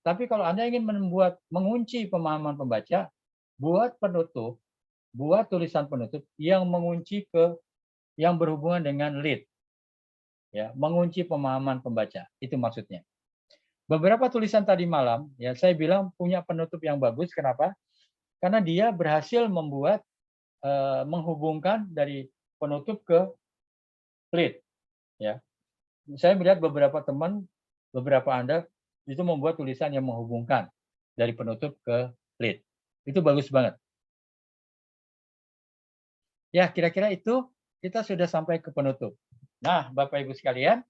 Tapi kalau Anda ingin membuat mengunci pemahaman pembaca, buat penutup, buat tulisan penutup yang mengunci ke yang berhubungan dengan lead, ya, mengunci pemahaman pembaca, itu maksudnya. Beberapa tulisan tadi malam, ya, saya bilang punya penutup yang bagus. Kenapa? Karena dia berhasil membuat menghubungkan dari penutup ke lead. Ya, saya melihat beberapa teman, beberapa Anda itu membuat tulisan yang menghubungkan dari penutup ke lead. Itu bagus banget. Ya, kira-kira itu kita sudah sampai ke penutup. Nah, Bapak Ibu sekalian,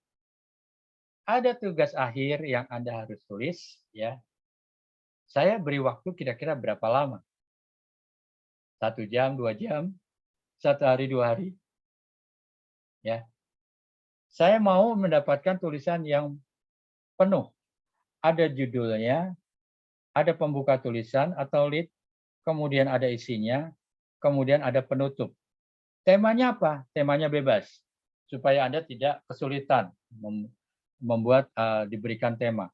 ada tugas akhir yang Anda harus tulis, ya. Saya beri waktu kira-kira berapa lama? 1 jam, 2 jam, 1 hari, 2 hari. Ya. Saya mau mendapatkan tulisan yang penuh. Ada judulnya, ada pembuka tulisan atau lead, kemudian ada isinya, kemudian ada penutup. Temanya apa? Temanya bebas, supaya Anda tidak kesulitan membuat diberikan tema.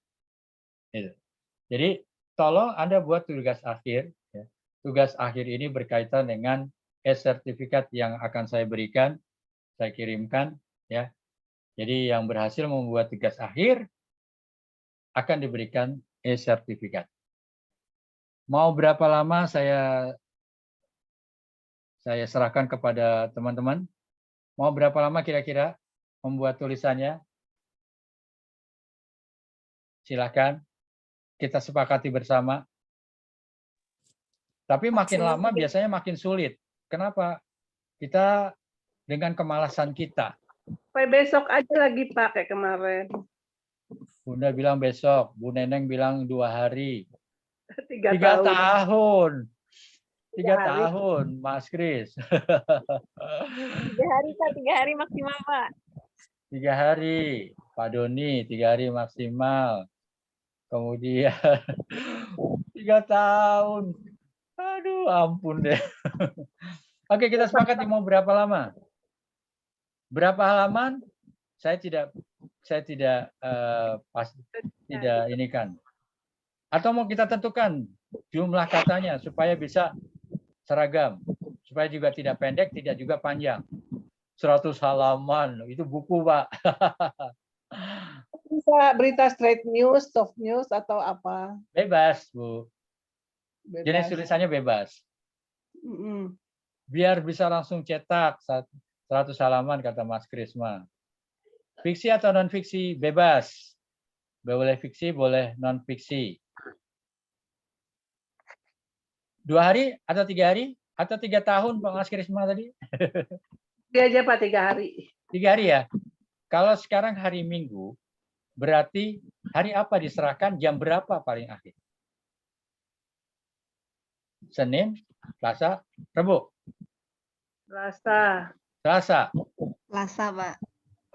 Jadi tolong Anda buat tugas akhir. Ya. Tugas akhir ini berkaitan dengan e-sertifikat yang akan saya berikan, saya kirimkan. Ya. Jadi yang berhasil membuat tugas akhir akan diberikan e-sertifikat. Mau berapa lama saya serahkan kepada teman-teman? Mau berapa lama kira-kira membuat tulisannya? Silakan. Kita sepakati bersama. Tapi makin lama biasanya makin sulit. Kenapa? Kita dengan kemalasan kita. Sampai besok aja lagi Pak kayak kemarin. Bunda bilang besok, Bu Neneng bilang 2 hari. 3 3 tahun. tahun. 3 hari. tahun, Mas Kris. 3 hari Pak, 3 hari maksimal Pak. 3 hari, Pak Doni, 3 hari maksimal. Kemudian 3 tahun. Aduh, ampun deh. Oke, kita sepakat mau berapa lama? Berapa halaman? Saya tidak ini kan. Atau mau kita tentukan jumlah katanya supaya bisa seragam, supaya juga tidak pendek, tidak juga panjang. 100 halaman, itu buku, Pak. Bisa berita straight news, soft news, atau apa? Bebas, Bu. Bebas. Jenis tulisannya bebas. Mm-mm. Biar bisa langsung cetak 100 halaman, kata Mas Krisma. Fiksi atau non-fiksi? Bebas. Boleh fiksi, boleh non-fiksi. 2 hari atau 3 hari? Atau 3 tahun, Pak Mas Krisma tadi? Dia aja Pak 3 hari. 3 hari ya? Kalau sekarang hari Minggu, berarti hari apa diserahkan, jam berapa paling akhir? Senin, Selasa, Rabu? Selasa. Selasa. Selasa Pak.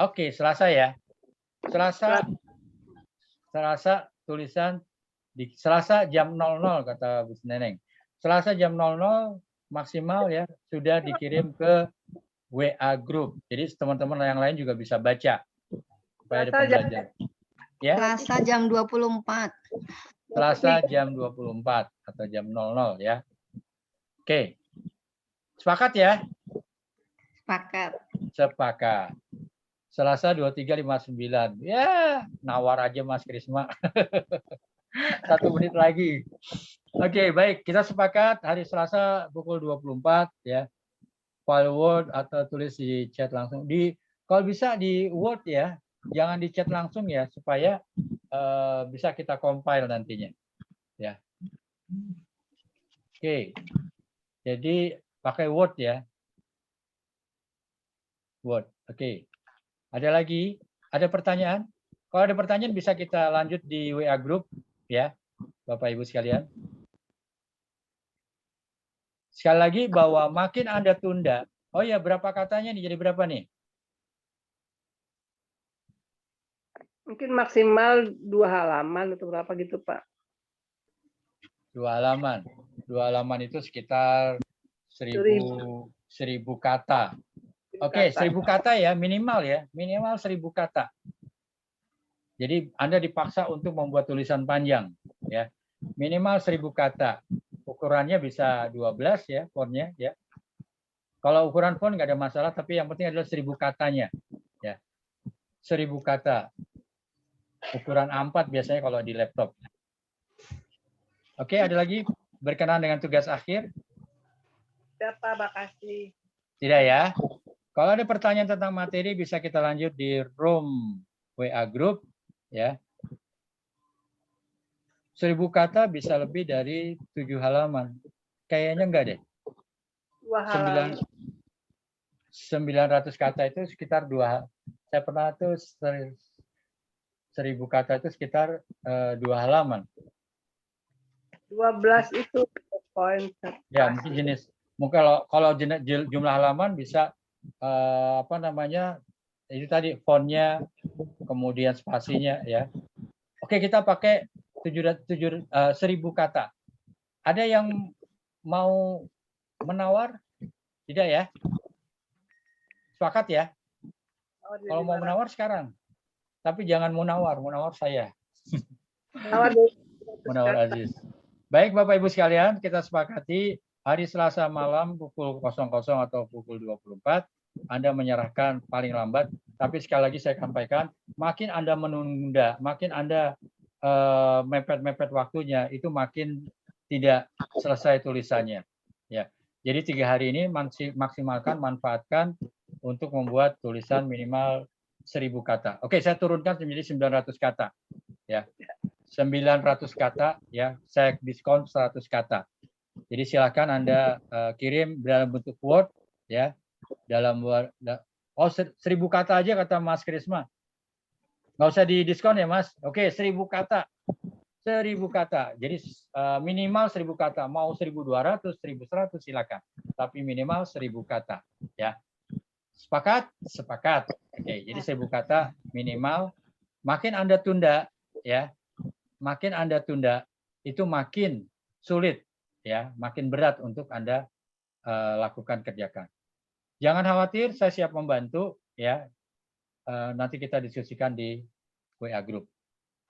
Oke, Selasa ya. Selasa tulisan di Selasa jam 00 kata Bu Neneng. Selasa jam 00 maksimal ya sudah dikirim ke WA group. Jadi teman-teman yang lain juga bisa baca supaya ada pembelajaran. Ya. Selasa jam 24. Selasa jam 24 atau jam 00 ya. Oke. Sepakat ya? Sepakat. Sepakat. Selasa 23.59. Ya, nawar aja Mas Krisma. 1 menit lagi. Oke, baik. Kita sepakat hari Selasa pukul 24 ya. File Word atau tulis di chat langsung. Kalau bisa di Word ya. Jangan di chat langsung ya supaya bisa kita compile nantinya. Ya. Oke. Jadi pakai Word ya. Word. Oke. Ada lagi? Ada pertanyaan? Kalau ada pertanyaan bisa kita lanjut di WA group ya, Bapak Ibu sekalian. Sekali lagi bahwa makin Anda tunda, oh ya berapa katanya nih, jadi berapa nih? Mungkin maksimal 2 halaman atau berapa gitu Pak. 2 halaman. 2 halaman itu sekitar 1000 kata. Oke, 1000 kata ya, minimal 1000 kata. Jadi Anda dipaksa untuk membuat tulisan panjang ya. Minimal 1000 kata. Ukurannya bisa 12 ya, fontnya ya. Kalau ukuran font nggak ada masalah, tapi yang penting adalah 1000 katanya ya. 1000 kata. Ukuran A4 biasanya kalau di laptop. Oke, ada lagi berkenaan dengan tugas akhir? Tidak Pak, makasih. Tidak ya. Kalau ada pertanyaan tentang materi bisa kita lanjut di room WA group ya. 1000 kata bisa lebih dari 7 halaman. Kayaknya enggak deh. 900 kata itu sekitar 2. Saya pernah tuh 1000 kata itu sekitar 2 halaman. 12 itu poin. Ya, mungkin jenis. Mungkin kalau jumlah halaman bisa apa namanya? Itu tadi fontnya, kemudian spasinya ya. Oke, kita pakai 1000 kata. Ada yang mau menawar? Tidak ya? Sepakat ya? Kalau mau menawar sekarang. Tapi jangan menawar saya. Menawar Munawar Aziz. Baik Bapak Ibu sekalian, kita sepakati hari Selasa malam pukul 00 atau pukul 24 Anda menyerahkan paling lambat. Tapi sekali lagi saya sampaikan, makin Anda menunda, makin Anda mepet-mepet waktunya, itu makin tidak selesai tulisannya. Ya, jadi 3 hari ini maksimalkan, manfaatkan untuk membuat tulisan minimal 1000 kata. Oke, saya turunkan menjadi 900 kata. Ya, 900 kata. Ya, saya diskon 100 kata. Jadi silakan Anda kirim dalam bentuk Word, ya, dalam 1000 kata aja kata Mas Krisma. Nggak usah didiskon ya Mas. Oke, 1000 kata. 1000 kata. Jadi minimal 1000 kata. Mau 1200, 1100 silakan. Tapi minimal 1000 kata. Ya. Sepakat? Sepakat. Oke, jadi 1000 kata minimal. Makin Anda tunda, ya. Makin Anda tunda, itu makin sulit, ya. Makin berat untuk Anda lakukan, kerjakan. Jangan khawatir, saya siap membantu, ya. Nanti kita diskusikan di WA Group.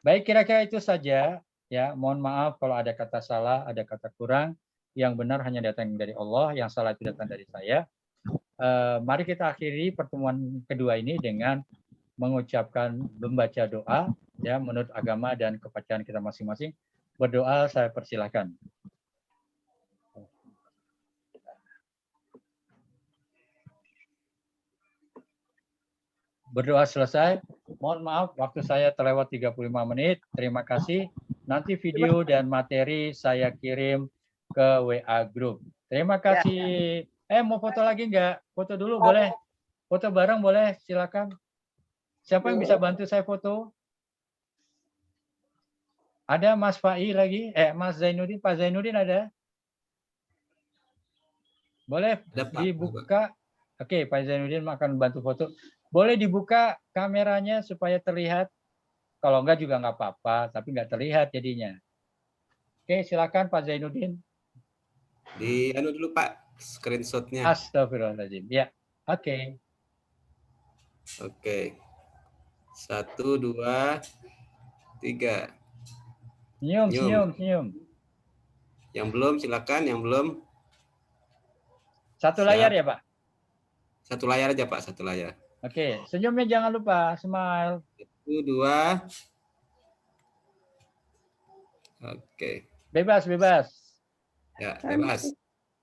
Baik, kira-kira itu saja. Ya, mohon maaf kalau ada kata salah, ada kata kurang. Yang benar hanya datang dari Allah, yang salah itu datang dari saya. Mari kita akhiri pertemuan kedua ini dengan mengucapkan, membaca doa, ya, menurut agama dan kepercayaan kita masing-masing. Berdoa, saya persilahkan. Berdoa selesai. Mohon maaf, waktu saya terlewat 35 menit. Terima kasih. Nanti video dan materi saya kirim ke WA Group. Terima kasih. Mau foto lagi nggak? Foto dulu boleh? Foto bareng boleh? Silakan. Siapa yang bisa bantu saya foto? Ada Mas Fai lagi? Mas Zainuddin. Pak Zainuddin ada? Boleh dibuka? Oke, Pak Zainuddin akan bantu foto. Boleh dibuka kameranya supaya terlihat. Kalau enggak juga nggak apa-apa, tapi nggak terlihat jadinya. Oke, silakan Pak Zainuddin. Di anu dulu Pak, screenshotnya. Astagfirullahaladzim. Ya, oke. Oke. 1, 2, 3. Senyum. Yang belum silakan, yang belum. Satu Siap. layar ya Pak? Satu layar aja Pak, satu layar. Oke, senyumnya jangan lupa, smile. 1, 2. Oke. Bebas. Ya, bebas.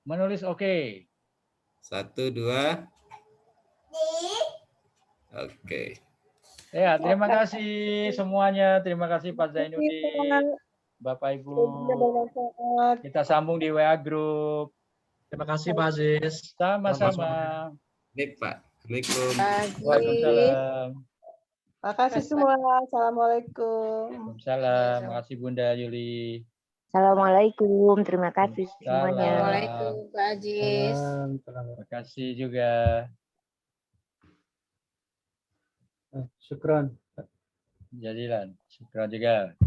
Menulis oke. 1, 2. Oke. Ya, terima kasih semuanya. Terima kasih Pak Zainuddin, Bapak Ibu. Kita sambung di WA Group. Terima kasih Pak Aziz. Sama-sama. Baik Pak. Assalamualaikum. Waalaikumsalam. Makasih semua. Assalamualaikum. Waalaikumsalam. Makasih Bunda Yuli. Assalamualaikum, terima kasih semuanya. Assalamualaikum Pak Aziz. Terima kasih juga. Syukron. Jadilan. Syukran juga.